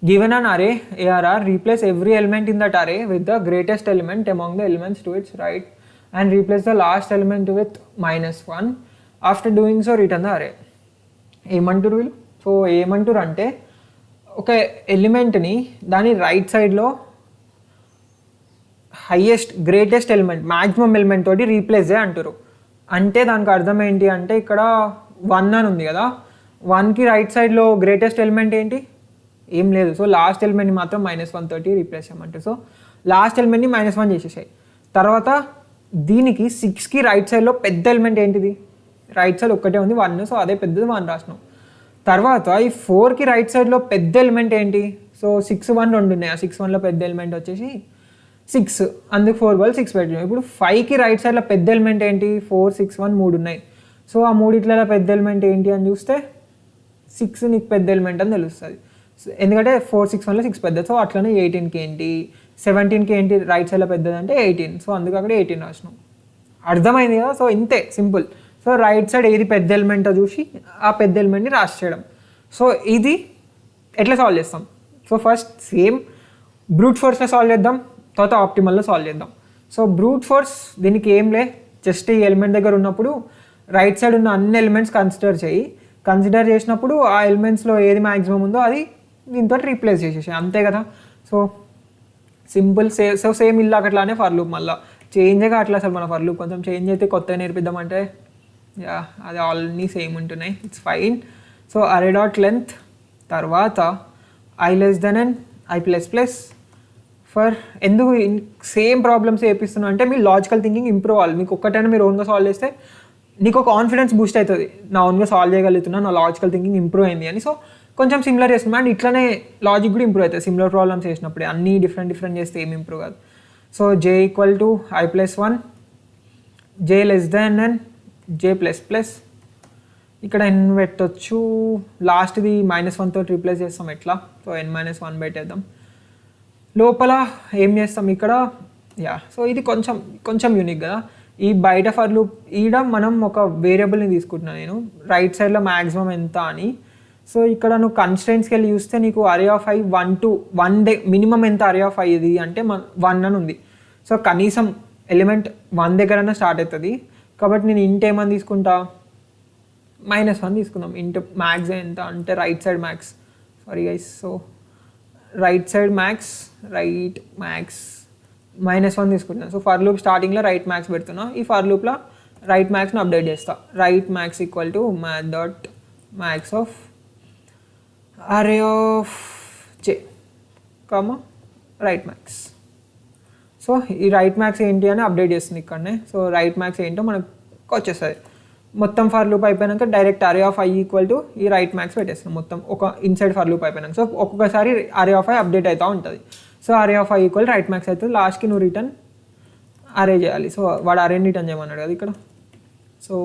given an array ARR, replace every element in that array with the greatest element among the elements to its right and replace the last element with -1. After doing so return the array. ఏమంటారు వీళ్ళు? So ఏమంటారు అంటే ఒక ఎలిమెంట్ని దాని right సైడ్లో highest greatest element, maximum element తోటి replace చేయ అంటారు. అంటే దానికి అర్థం ఏంటి అంటే ఇక్కడ 1 అని ఉంది కదా, 1కి రైట్ సైడ్లో గ్రేటెస్ట్ ఎలిమెంట్ ఏంటి, ఏం లేదు. సో లాస్ట్ ఎలిమెంట్ని మాత్రం -1 తోటి రీప్లేస్ చేయమంటారు. సో లాస్ట్ ఎలిమెంట్ని -1 చేసేసాయి. తర్వాత దీనికి 6కి రైట్ సైడ్లో పెద్ద ఎలిమెంట్ ఏంటిది, రైట్ సైడ్ ఒక్కటే ఉంది 1, సో అదే పెద్దది 1 రాసినాం. తర్వాత ఈ 4కి రైట్ సైడ్లో పెద్ద ఎలిమెంట్ ఏంటి, సో 6, 1 రెండు ఉన్నాయి. ఆ 6, 1లో పెద్ద ఎలిమెంట్ వచ్చేసి 6, అందుకు 4 బదులు 6 పెట్టినాం. ఇప్పుడు 5కి రైట్ సైడ్లో పెద్ద ఎలిమెంట్ ఏంటి, 4, 6, 1 3 ఉన్నాయి. సో ఆ మూడిట్లలో పెద్ద ఎలిమెంట్ ఏంటి అని చూస్తే 6 నీకు పెద్ద ఎలిమెంట్ అని తెలుస్తుంది. ఎందుకంటే 4, 6, 1లో 6 పెద్ద. సో అట్లనే 18కి ఏంటి, 17కి ఏంటి రైట్ సైడ్లో పెద్దది అంటే 18. సో అందుకు అక్కడ 18 రాసినాం. అర్థమైంది కదా. సో ఇంతే, సింపుల్. సో రైట్ సైడ్ ఏది పెద్ద ఎలిమెంటో చూసి ఆ పెద్ద ఎలిమెంట్ని రాసి చేయడం. సో ఇది ఎట్లా సాల్వ్ చేస్తాం. సో ఫస్ట్ సేమ్ బ్రూట్ ఫోర్స్లో సాల్వ్ చేద్దాం, తర్వాత ఆప్టిమల్లో సాల్వ్ చేద్దాం. సో బ్రూట్ ఫోర్స్ దీనికి ఏం లే, జస్ట్ ఈ ఎలిమెంట్ దగ్గర ఉన్నప్పుడు రైట్ సైడ్ ఉన్న అన్ని ఎలిమెంట్స్ కన్సిడర్ చేయి. కన్సిడర్ చేసినప్పుడు ఆ ఎలిమెంట్స్లో ఏది మ్యాక్సిమం ఉందో అది దీంతో రీప్లేస్ చేసేసి, అంతే కదా. So simple. సో సేమ్ ఇల్లు అట్లానే ఫర్ లూప్ మళ్ళీ చేంజ్గా అట్లా. అసలు మన ఫర్ లూప్ కొంచెం చేంజ్ అయితే కొత్తగా నేర్పిద్దామంటే యా అది ఆల్రెడీ సేమ్ ఉంటున్నాయి, ఇట్స్ ఫైన్. సో అరే డాట్ లెంత్, తర్వాత i<n i++ ఫర్, ఎందుకు సేమ్ ప్రాబ్లమ్స్ వేపిస్తున్నా అంటే మీ లాజికల్ థింకింగ్ ఇంప్రూవ్ అవ్వాలి. మీకు ఒక్కటైనా మీరు ఓన్గా సాల్వ్ చేస్తే నీకు కాన్ఫిడెన్స్ బూస్ట్ అవుతుంది, నా ఓన్గా సాల్వ్ చేయగలుగుతున్నా, నా లాజికల్ థింకింగ్ ఇంప్రూవ్ అయింది అని. సో కొంచెం సిమిలర్ చేస్తున్నాం అండ్ ఇట్లానే లాజిక్ కూడా ఇంప్రూవ్ అవుతుంది సిమిలర్ ప్రాబ్లమ్స్ చేసినప్పుడే. అన్నీ డిఫరెంట్ చేస్తే ఏమి ఇంప్రూవ్ కాదు. So j = i+1, j n j++, ఇక్కడ n పెట్టచ్చు. లాస్ట్ది -1 తోటి రీప్లేస్ చేస్తాం ఎట్లా. సో n-1 పెట్టేద్దాం. లోపల ఏం చేస్తాం ఇక్కడ, యా. సో ఇది కొంచెం యూనిక్ కదా. ఈ బయట ఫర్ లూప్ ఈడ మనం ఒక వేరియబుల్ని తీసుకుంటున్నాను నేను రైట్ సైడ్లో మ్యాక్సిమం ఎంత అని. సో ఇక్కడ నువ్వు కన్స్ట్రెంట్స్కి వెళ్ళి చూస్తే నీకు అరే ఆఫ్ ఐ 1 to 1 మినిమం ఎంత అరే ఆఫ్ ఐ ఇది అంటే 1 అని ఉంది. సో కనీసం ఎలిమెంట్ 1 దగ్గరన్నా స్టార్ట్ అవుతుంది. కాబట్టి నేను ఇంట్ ఏమని తీసుకుంటా, -1 తీసుకుందాం. ఇంట్ మ్యాక్స్ ఎంత అంటే right side max, sorry guys. So right side max -1 తీసుకుంటున్నాను. సో ఫర్ లూప్ స్టార్టింగ్లో రైట్ మ్యాక్స్ పెడుతున్నా. ఈ ఫర్ లూప్లో రైట్ మ్యాక్స్ని అప్డేట్ చేస్తా. Right max equal to math dot max of అరే of J comma right max. So ఈ right max ఏంటి అని అప్డేట్ చేస్తుంది ఇక్కడనే. సో రైట్ మ్యాక్స్ ఏంటో మనకు వచ్చేస్తుంది. మొత్తం ఫర్ లూప్ అయిపోయాక direct array of i equal to ఈ రైట్ మ్యాక్స్ పెట్టేస్తాం మొత్తం ఒక ఇన్సైడ్ ఫర్ లూప్ అయిపోయినాక. సో ఒక్కొక్కసారి అరే ఆఫ్ ఐ అప్డేట్ అవుతూ ఉంటుంది. So array of i equal right max అవుతుంది. లాస్ట్కి నువ్వు రిటర్న్ అరే చేయాలి. సో వాడు అరేని రిటర్న్ చేయమన్నాడు కదా ఇక్కడ. సో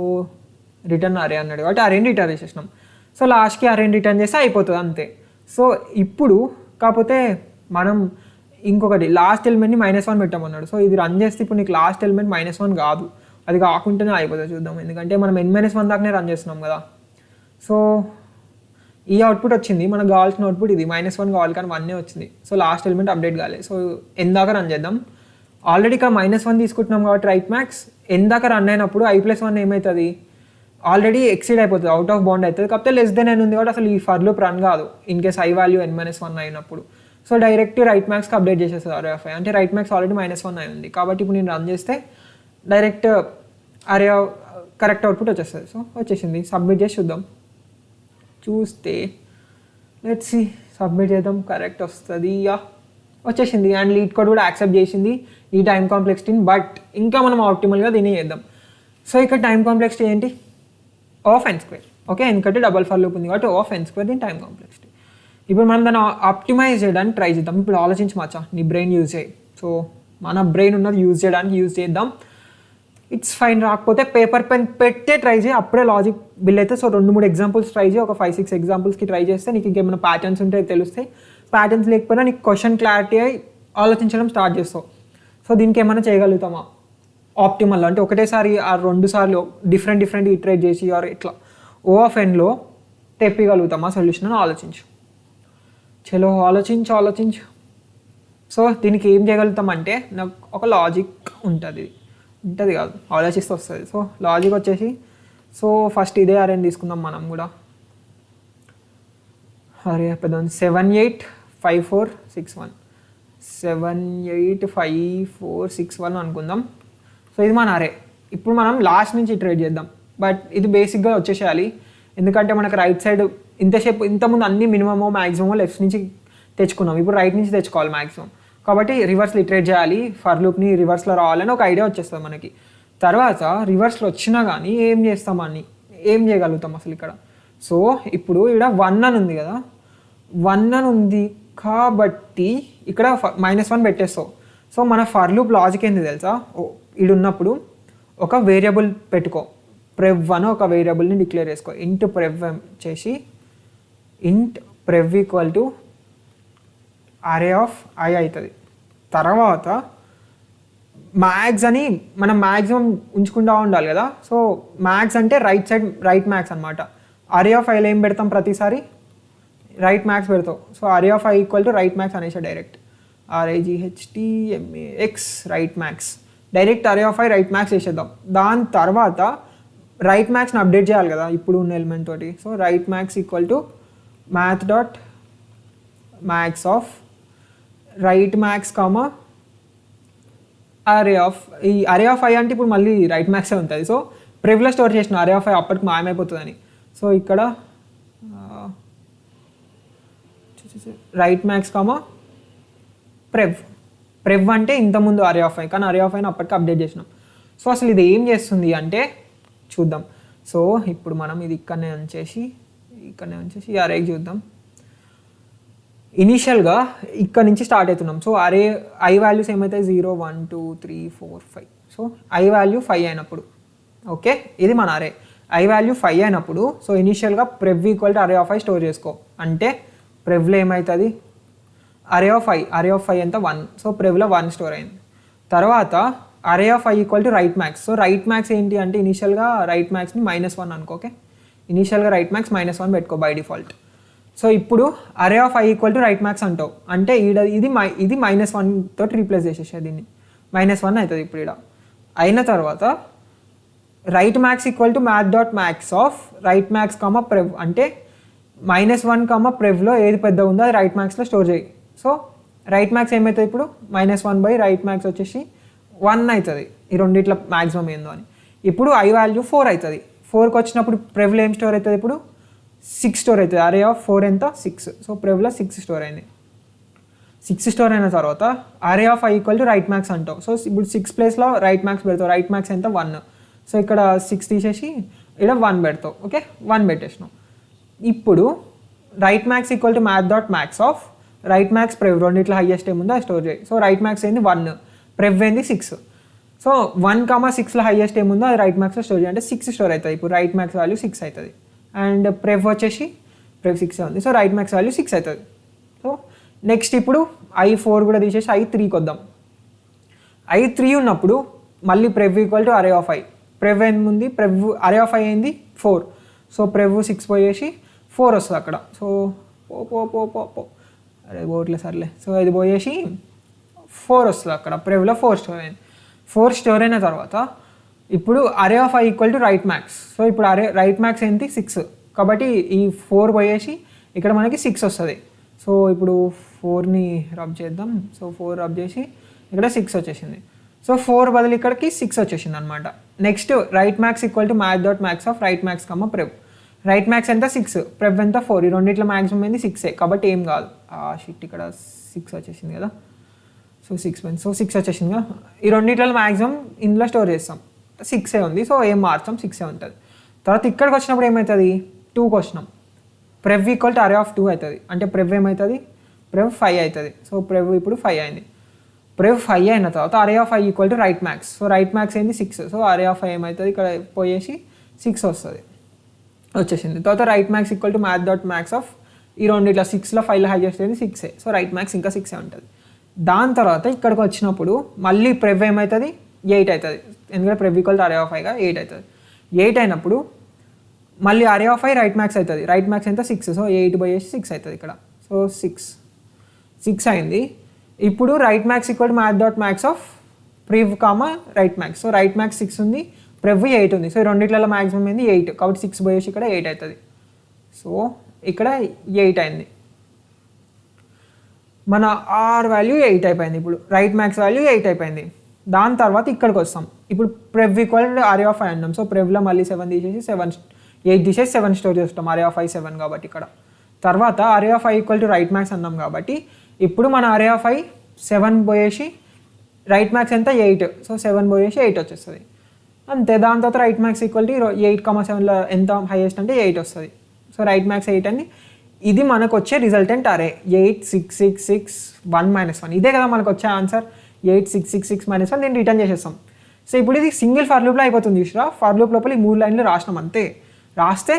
రిటర్న్ అరే అన్నాడు కాబట్టి అరేని రిటర్న్ చేసేసినాం. సో లాస్ట్కి అరేని రిటర్న్ చేస్తే అయిపోతుంది అంతే. సో ఇప్పుడు కాకపోతే మనం ఇంకొకటి లాస్ట్ ఎలిమెంట్ని -1 పెట్టమన్నాడు. సో ఇది రన్ చేస్తే ఇప్పుడు నీకు లాస్ట్ ఎలిమెంట్ -1 కాదు, అది కాకుండానే అయిపోతుంది. చూద్దాం, ఎందుకంటే మనం n-1 దాకానే రన్ చేస్తున్నాం కదా. సో ఈ అవుట్పుట్ వచ్చింది, మనకు కావాల్సిన అవుట్పుట్ ఇది. -1 కావాలి కానీ 1 వచ్చింది. సో లాస్ట్ ఎలిమెంట్ అప్డేట్ కాలేదు. సో n దాకా రన్ చేద్దాం. ఆల్రెడీ ఇక్కడ -1 తీసుకుంటున్నాం కాబట్టి రైట్ మ్యాక్స్ n దాకా రన్ అయినప్పుడు i+1 ఏమవుతుంది, ఆల్రెడీ ఎక్సీడ్ అయిపోతుంది, అవుట్ ఆఫ్ బౌండ్ అవుతుంది. కాకపోతే n ఉంది కాబట్టి అసలు ఈ ఫర్ లూప్ రన్ కాదు in case i value n-1 అయినప్పుడు. సో డైరెక్ట్ రైట్ మ్యాక్స్కి అప్డేట్ చేసేస్తుంది అరే ఆఫ్ ఐ. అంటే రైట్ మ్యాక్స్ ఆల్రెడీ -1 అయి ఉంది కాబట్టి ఇప్పుడు నేను రన్ చేస్తే డైరెక్ట్ అరే కరెక్ట్ అవుట్పుట్ వచ్చేస్తుంది. సో వచ్చేసింది. సబ్మిట్ చేసి చూద్దాం. చూస్తే లెట్స్ సి, సబ్మిట్ చేద్దాం, కరెక్ట్ వస్తుంది. వచ్చేసింది. అండ్ లీడ్ కోడ్ కూడా యాక్సెప్ట్ చేసింది ఈ టైం కాంప్లెక్సిటీని. బట్ ఇంకా మనం ఆప్టిమల్గా దీన్ని చేద్దాం. సో ఇక్కడ టైం కాంప్లెక్సిటీ ఏంటి, ఆఫ్ n². ఓకే, ఎందుకంటే డబల్ ఫర్ లూప్ ఉంది కాబట్టి ఆఫ్ n² దీని టైం కాంప్లెక్సిటీ. ఇప్పుడు మనం దాన్ని ఆప్టిమైజ్ చేయడానికి ట్రై చేద్దాం. ఇప్పుడు ఆలోచించి మచ్చా, నీ బ్రెయిన్ యూజ్ చేయి. సో మన బ్రెయిన్ ఉన్నది యూజ్ చేయడానికి యూజ్ చేద్దాం. It's fine. రాకపోతే పేపర్ పెన్ పెట్టే ట్రై చేయి, అప్పుడే లాజిక్ బిల్ అయితే. సో 2-3 ఎగ్జాంపుల్స్ ట్రై చేయి, ఒక 5-6 ఎగ్జాంపుల్స్కి ట్రై చేస్తే నీకు ఇంకేమైనా ప్యాటర్న్స్ ఉంటే తెలుస్తాయి. ప్యాటర్న్స్ లేకపోయినా నీకు క్వశ్చన్ క్లారిటీ అయి ఆలోచించడం స్టార్ట్ చేస్తావు. సో దీనికి ఏమైనా చేయగలుగుతామా ఆప్టిమల్ అంటే ఒకటేసారి ఆ 2 సార్లు డిఫరెంట్ ఇటరేట్ చేసి ఆర్ ఇట్లా O ఆఫ్ nలో తెప్పగలుగుతామా సొల్యూషన్ అని ఆలోచించు. చలో ఆలోచించు. సో దీనికి ఏం చేయగలుగుతామంటే నాకు ఒక లాజిక్ ఉంటుంది కాదు, ఆలోచిస్తూ వస్తుంది. సో లాజిక్ వచ్చేసి, సో ఫస్ట్ ఇదే అరేని తీసుకుందాం మనం కూడా. అరే పెద్ద 785461 785461 అనుకుందాం. సో ఇది మన అరే. ఇప్పుడు మనం లాస్ట్ నుంచి ఇటరేట్ చేద్దాం. బట్ ఇది బేసిక్గా వచ్చేసేయాలి, ఎందుకంటే మనకు రైట్ సైడ్ ఇంతకుముందు అన్ని మినిమమో మ్యాక్సిమమో లెఫ్ట్ నుంచి తెచ్చుకున్నాం, ఇప్పుడు రైట్ నుంచి తెచ్చుకోవాలి మ్యాక్సిమం. కాబట్టి రివర్స్లో ఇటరేట్ చేయాలి, ఫర్ లూప్ని రివర్స్లో రావాలని ఒక ఐడియా వచ్చేస్తుంది మనకి. తర్వాత రివర్స్లో వచ్చినా కానీ ఏం చేయగలుగుతాం అసలు ఇక్కడ. సో ఇప్పుడు ఇక్కడ 1 అని ఉంది కదా, 1 అని ఉంది కాబట్టి ఇక్కడ -1 పెట్టేస్తావు. సో మన ఫర్ లూప్ లాజిక్ ఏంది తెలుసా, ఇది ఉన్నప్పుడు ఒక వేరియబుల్ పెట్టుకో, prev1 ఒక వేరియబుల్ని డిక్లేర్ చేసుకో. ఇంట్ prev చేసి int prev equal to array of i అవుతుంది. తర్వాత మ్యాక్స్ అని మనం మ్యాక్సిమం ఉంచుకుంటూ ఉండాలి కదా. సో మ్యాక్స్ అంటే రైట్ మ్యాక్స్ అనమాట. అరే ఆఫ్ ఐలో ఏం పెడతాం, ప్రతిసారి రైట్ మ్యాక్స్ పెడతావు. So array of i equal to right max అనేసి direct RAGHTMAX right max, direct array of i right max వేసేద్దాం. దాని తర్వాత రైట్ మ్యాక్స్ని అప్డేట్ చేయాలి కదా ఇప్పుడు ఉన్న ఎలిమెంట్ తోటి. So right max equal to math dot max of right max comma అరే ఆఫ్. ఈ అరే ఆఫ్ ఐ అంటే ఇప్పుడు మళ్ళీ రైట్ మ్యాక్సే ఉంటుంది. సో ప్రివ్లో స్టోర్ చేసిన అరే ఆఫ్ ఐ అప్పటికి మాయమైపోతుందని. సో ఇక్కడ రైట్ మ్యాక్స్ కామా ప్రెవ్ అంటే ఇంతకుముందు అరే ఆఫ్ ఐ, కానీ అరే ఆఫ్ ఐని అప్పటికి అప్డేట్ చేసినాం. సో అసలు ఇది ఏం చేస్తుంది అంటే చూద్దాం. సో ఇప్పుడు మనం ఇది ఇక్కడనే ఉంచేసి ఈ అరేకి చూద్దాం. ఇనీషియల్గా ఇక్కడ నుంచి స్టార్ట్ అవుతున్నాం. సో అరే ఐ వాల్యూస్ ఏమవుతాయి, 0 1 2 3 4 5. సో ఐ వాల్యూ 5 అయినప్పుడు, ఓకే ఇది మన అరే. ఐ వాల్యూ 5 అయినప్పుడు సో ఇనీషియల్గా prev equal to array of i store చేసుకో. అంటే ప్రెవ్లో ఏమవుతుంది, అరే ఆఫ్ ఐ ఎంత 1. సో ప్రెవ్లో 1 స్టోర్ అయింది. తర్వాత array of i equal to right max. So right max ఏంటి అంటే ఇనీషియల్గా రైట్ మ్యాక్స్ని -1 అనుకో. ఓకే, ఇనీషియల్గా రైట్ మ్యాక్స్ -1 పెట్టుకో బై డిఫాల్ట్. సో ఇప్పుడు అరే of i equal to right max అంటావు అంటే ఇది -1 తోటి రీప్లేస్ చేసేసా దీన్ని, -1 అవుతుంది ఇప్పుడు ఇక్కడ. అయిన తర్వాత right max equal to math dot max of right max comma prev అంటే -1 కమ ప్రెవ్లో ఏది పెద్ద ఉందో అది రైట్ మ్యాక్స్లో స్టోర్ చేయి. సో రైట్ మ్యాక్స్ ఏమవుతుంది ఇప్పుడు -1 బై రైట్ మ్యాక్స్ వచ్చేసి 1 అవుతుంది. ఈ రెండిట్ల మ్యాక్సిమం ఏందో అని. ఇప్పుడు ఐ వాల్యూ 4 అవుతుంది. 4కి వచ్చినప్పుడు ప్రెవ్లో ఏం స్టోర్ అవుతుంది ఇప్పుడు 6 స్టోర్ అవుతుంది. అరే ఆఫ్ 4 ఎంత 6. సో ప్రెవ్లో 6 స్టోర్ అయింది. 6 స్టోర్ అయిన తర్వాత array of i equal to right max అంటావు. సో ఇప్పుడు 6 ప్లేస్లో రైట్ మ్యాక్స్ పెడతావు. రైట్ మ్యాక్స్ ఎంత 1. సో ఇక్కడ 6 తీసేసి ఇక్కడ 1 పెడతావు. ఓకే, 1 పెట్టేసినావు. ఇప్పుడు right max equal to math dot max of right max prev రెండిట్లో హైయెస్ట్ ఏముందో అది స్టోర్ చేయి. సో రైట్ మ్యాక్స్ ఏంది 1, ప్రెవ్ ఏంది 6. సో 1,6లో హైయెస్ట్ ఏముందో అది రైట్ మ్యాక్స్లో స్టోర్ చేయాలి అంటే 6 స్టోర్ అవుతుంది. ఇప్పుడు రైట్ మ్యాక్స్ వాల్యూ 6 అవుతుంది అండ్ ప్రెవ్ వచ్చేసి ప్రెవ్ 6 ఉంది. సో రైట్ మ్యాక్స్ వాల్యూ 6 అవుతుంది. సో నెక్స్ట్ ఇప్పుడు I4 కూడా తీసేసి I3కి వద్దాం. I3 ఉన్నప్పుడు మళ్ళీ prev equal to array of i. Prev ఏముంది ప్రెవ్ అరే ఆఫ్ ఐ అయింది 4. సో ప్రెవ్ 6 పోయేసి 4 వస్తుంది అక్కడ. సో పో అరే పోట్లే సర్లే. సో ఇది పోయేసి 4 వస్తుంది అక్కడ. ప్రెవ్లో 4 స్టోర్ అయింది. 4 స్టోర్ అయిన తర్వాత ఇప్పుడు అరే of i equal to right max. So ఇప్పుడు రైట్ మ్యాక్స్ ఏంటి 6 కాబట్టి ఈ 4 పోయేసి ఇక్కడ మనకి 6 వస్తుంది. సో ఇప్పుడు 4ని రబ్ చేద్దాం. సో 4 రబ్ చేసి ఇక్కడ 6 వచ్చేసింది. సో 4 బదులు ఇక్కడికి 6 వచ్చేసింది అనమాట. Next right max equal to math dot max of right max comma prev. Right max ఎంత 6, ప్రెవ్ ఎంత 4. ఈ రెండిట్లో మ్యాక్సిమం ఏంది 6 కాబట్టి ఏం కాదు. షిట్ ఇక్కడ 6 వచ్చేసింది కదా. సో 6 పోయింది. సో 6 వచ్చేసింది కదా. ఈ రెండిట్లో మ్యాక్సిమం ఇందులో స్టోర్ చేస్తాం. 6 ఉంది. సో ఏం మార్చాం 6 ఉంటుంది. తర్వాత ఇక్కడికి వచ్చినప్పుడు ఏమవుతుంది 2కి వచ్చినాం. ప్రెవ్ ఈక్వల్ టు అరే ఆఫ్ 2 అవుతుంది అంటే ప్రెవ్ ఏమవుతుంది ప్రెవ్ 5 అవుతుంది. సో ప్రెవ్ ఇప్పుడు 5 అయింది. ప్రెవ్ 5 అయిన తర్వాత array of i equal to right max. So right max ఏంది 6. సో అరే ఆఫ్ ఐ ఏమవుతుంది ఇక్కడ పోయేసి 6 వస్తుంది వచ్చేసింది. తర్వాత right max equal to math dot max of ఈ రెండు ఇట్లా 6లో 5లో హైయెస్ట్ ఏంది 6. సో రైట్ మ్యాక్స్ ఇంకా 6 ఉంటుంది. దాని తర్వాత ఇక్కడికి వచ్చినప్పుడు మళ్ళీ ప్రెవ్ ఏమవుతుంది 8 అవుతుంది ఎందుకంటే ప్రెవ్ ఈక్వల్ టు అరే ఆఫ్ ఐగా 8 అవుతుంది. 8 అయినప్పుడు మళ్ళీ అరే ఆఫ్ ఐ రైట్ మ్యాక్స్ అవుతుంది. రైట్ మ్యాక్స్ ఎంత 6. సో 8 పోయేసి 6 అవుతుంది ఇక్కడ. సో 6 అయింది. ఇప్పుడు right max equal to math dot max of prev comma right max. So right max 6 ఉంది, ప్రెవ్ 8 ఉంది. సో ఈ రెండిట్లలో మ్యాక్సిమం ఏంది 8 కాబట్టి 6 పోయేసి ఇక్కడ 8 అవుతుంది. సో ఇక్కడ 8 అయింది. మన ఆర్ వాల్యూ 8 అయిపోయింది. ఇప్పుడు రైట్ మ్యాక్స్ వాల్యూ 8 అయిపోయింది. దాని తర్వాత ఇక్కడికి వస్తాం. ఇప్పుడు prev equal to array of i అన్నాం. సో ప్రెవ్లో మళ్ళీ 7 తీసేసి 8 తీసేసి 7 స్టోర్ చేస్తాం. అరే ఆఫ్ ఐ 7 కాబట్టి ఇక్కడ. తర్వాత array of i equal to right max అన్నాం కాబట్టి ఇప్పుడు మన అరే ఆఫ్ ఐ 7 పోయేసి రైట్ మ్యాక్స్ ఎంత 8. సో 7 పోయేసి 8 వచ్చేస్తుంది అంతే. దాని తర్వాత రైట్ మ్యాక్స్ ఈక్వల్ టు 8,7లో ఎంత హైయెస్ట్ అంటే 8 వస్తుంది. సో రైట్ మ్యాక్స్ 8 అని ఇది మనకు వచ్చే రిజల్టెంట్ అరే 8 6 6 6 1 -1 ఇదే కదా మనకు వచ్చే ఆన్సర్ 8 6 6 6 -1 నేను రిటర్న్ చేసేస్తాం. సో ఇప్పుడు ఇది సింగిల్ ఫర్ లూప్లో అయిపోతుంది చూసిరా. ఫర్ లూప్ లోపల ఈ 3 లైన్లు రాసినాం అంతే, రాస్తే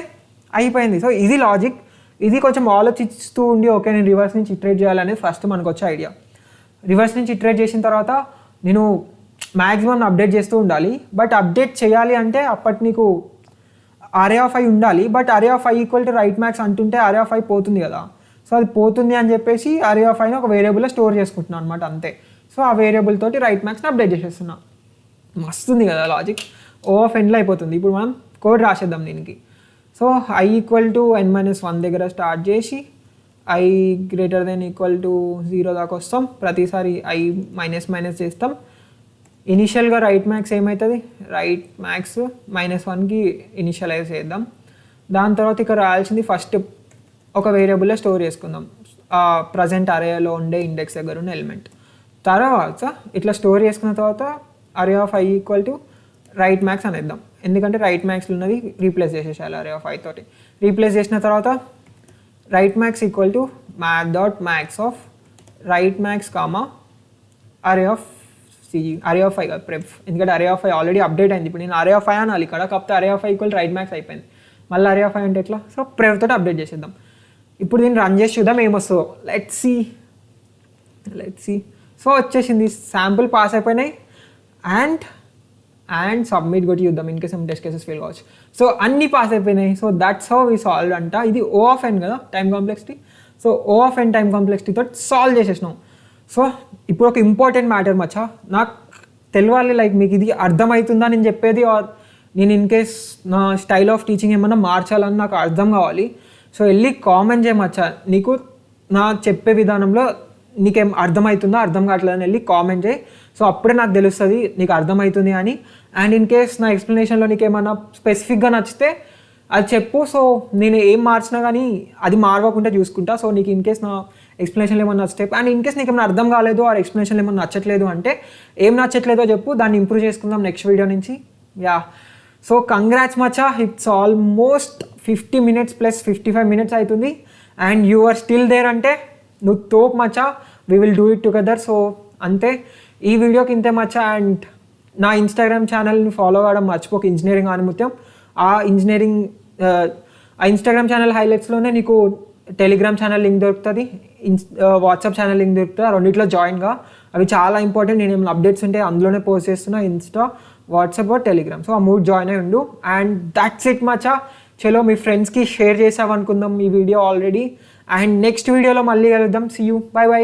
అయిపోయింది. సో ఇది లాజిక్. ఇది కొంచెం ఆలోచిస్తూ ఉండి ఓకే నేను రివర్స్ నుంచి ఇటరేట్ చేయాలనేది ఫస్ట్ మనకు వచ్చే ఐడియా. రివర్స్ నుంచి ఇటరేట్ చేసిన తర్వాత నేను మ్యాక్సిమం అప్డేట్ చేస్తూ ఉండాలి. బట్ అప్డేట్ చేయాలి అంటే అప్పటి నీకు అరే ఆఫ్ ఐ ఉండాలి. బట్ అరే of i equal to right max అంటుంటే అరే ఆఫ్ ఐ పోతుంది కదా. సో అది పోతుంది అని చెప్పేసి అరే ఆఫ్ ఐని ఒక వేరియబుల్లో స్టోర్ చేసుకుంటున్నాను అనమాట అంతే. సో ఆ వేరియబుల్ తోటి రైట్ మ్యాక్స్ని అప్డేట్ చేసేస్తున్నా. మస్తుంది కదా లాజిక్. ఓ ఆఫ్ ఎన్లో అయిపోతుంది. ఇప్పుడు మనం కోడ్ రాసేద్దాం దీనికి. So I equal to n-1 దగ్గర స్టార్ట్ చేసి I greater than equal to 0 దాకా వస్తాం. ప్రతిసారి ఐ మైనస్ చేస్తాం. ఇనిషియల్గా రైట్ మ్యాక్స్ ఏమవుతుంది రైట్ మ్యాక్స్ -1కి ఇనిషియలైజ్ చేద్దాం. దాని తర్వాత ఇక్కడ రాయాల్సింది ఫస్ట్ ఒక వేరియబుల్లో స్టోర్ చేసుకుందాం ప్రజెంట్ అరేలో ఉండే ఇండెక్స్ దగ్గర ఉన్న ఎలిమెంట్. తర్వాత ఇట్లా స్టోర్ చేసుకున్న తర్వాత array of i equal to right max అనేద్దాం. ఎందుకంటే రైట్ మ్యాక్స్లో ఉన్నది రీప్లేస్ చేసేసాలి అరే ఆఫ్ ఐ తోటి. రీప్లేస్ చేసిన తర్వాత right max equal to math dot max of right max comma అరే ఆఫ్ అరే ఆఫ్ ఐ కాదు ప్రెవ్. ఎందుకంటే అరే ఆఫ్ ఐ ఆల్రెడీ అప్డేట్ అయింది. ఇప్పుడు నేను అరే ఆఫ్ ఐ అనాలి ఇక్కడ, కాకపోతే అరే of i equal right max అయిపోయింది. మళ్ళీ అరే ఆఫ్ ఐ అంటే ఎట్లా. సో ప్రెవ్ తోటి అప్డేట్ చేసేద్దాం. ఇప్పుడు దీన్ని రన్ చేసి చూద్దాం ఏమొస్తుందో. Let's see. సో వచ్చేసింది. శాంపుల్ పాస్ అయిపోయినాయి అండ్ సబ్మిట్ కొట్టి చూద్దాం in case test cases fail కావచ్చు. సో అన్నీ పాస్ అయిపోయినాయి. So that's how we solve అంట. ఇది O ఆఫ్ n కదా టైం కాంప్లెక్సిటీ. సో O ఆఫ్ n టైం కాంప్లెక్సిటీతో సాల్వ్ చేసేసినాం. సో ఇప్పుడు ఒక ఇంపార్టెంట్ మ్యాటర్ మచ్చా, నాకు తెలియాలి లైక్ మీకు ఇది అర్థమవుతుందా నేను చెప్పేది, ఆర్ నేను ఇన్ కేస్ నా స్టైల్ ఆఫ్ టీచింగ్ ఏమన్నా మార్చాలని నాకు అర్థం కావాలి. సో వెళ్ళి కామెంట్ చేయమచ్చా, నీకు నా చెప్పే విధానంలో నీకేం అర్థమవుతుందా అర్థం కావట్లేదని వెళ్ళి కామెంట్ చేయి. సో అప్పుడే నాకు తెలుస్తుంది నీకు అర్థమవుతుంది అని. అండ్ ఇన్ కేస్ నా ఎక్స్ప్లెనేషన్లో నీకు ఏమన్నా స్పెసిఫిక్గా నచ్చితే అది చెప్పు. సో నేను ఏం మార్చినా కానీ అది మారవకుండా చూసుకుంటా. సో నీకు ఇన్ కేస్ నా ఎక్స్ప్లెనేషన్లో ఏమన్నా నచ్చితే, అండ్ ఇన్ కేస్ నీకు ఏమైనా అర్థం కాలేదు ఆ ఎక్స్ప్లెనేషన్లో ఏమన్నా నచ్చట్లేదు అంటే ఏం నచ్చట్లేదో చెప్పు, దాన్ని ఇంప్రూవ్ చేసుకుందాం నెక్స్ట్ వీడియో నుంచి. యా, సో కంగ్రాట్స్ మచ్చా, it's almost 50 minutes plus 55 minutes అవుతుంది and you are still there అంటే నువ్వు తోపు మచ్చా. We will do it together. So అంతే, ఈ వీడియోకి ఇంతే మచ్చా. అండ్ నా ఇన్స్టాగ్రామ్ ఛానల్ని ఫాలో అవ్వడం మర్చిపోక, ఇంజనీరింగ్ ఆనిముత్యం. ఆ ఇన్స్టాగ్రామ్ ఛానల్ హైలైట్స్లోనే నీకు టెలిగ్రామ్ ఛానల్ లింక్ దొరుకుతుంది, వాట్సాప్ ఛానల్ లింక్ దొరుకుతుంది. ఆ రెండిట్లో జాయిన్గా, అవి చాలా ఇంపార్టెంట్. నేను ఏమైనా అప్డేట్స్ ఉంటే అందులోనే పోస్ట్ చేస్తున్నా, ఇన్స్టా, వాట్సాప్, టెలిగ్రామ్. సో ఆ 3 జాయిన్ అయి ఉండు. అండ్ దట్స్ ఇట్ మచ్చా. చలో మీ ఫ్రెండ్స్కి షేర్ చేసావనుకుందాం ఈ వీడియో ఆల్రెడీ. అండ్ నెక్స్ట్ వీడియోలో మళ్ళీ కలుద్దాం. See you, bye by.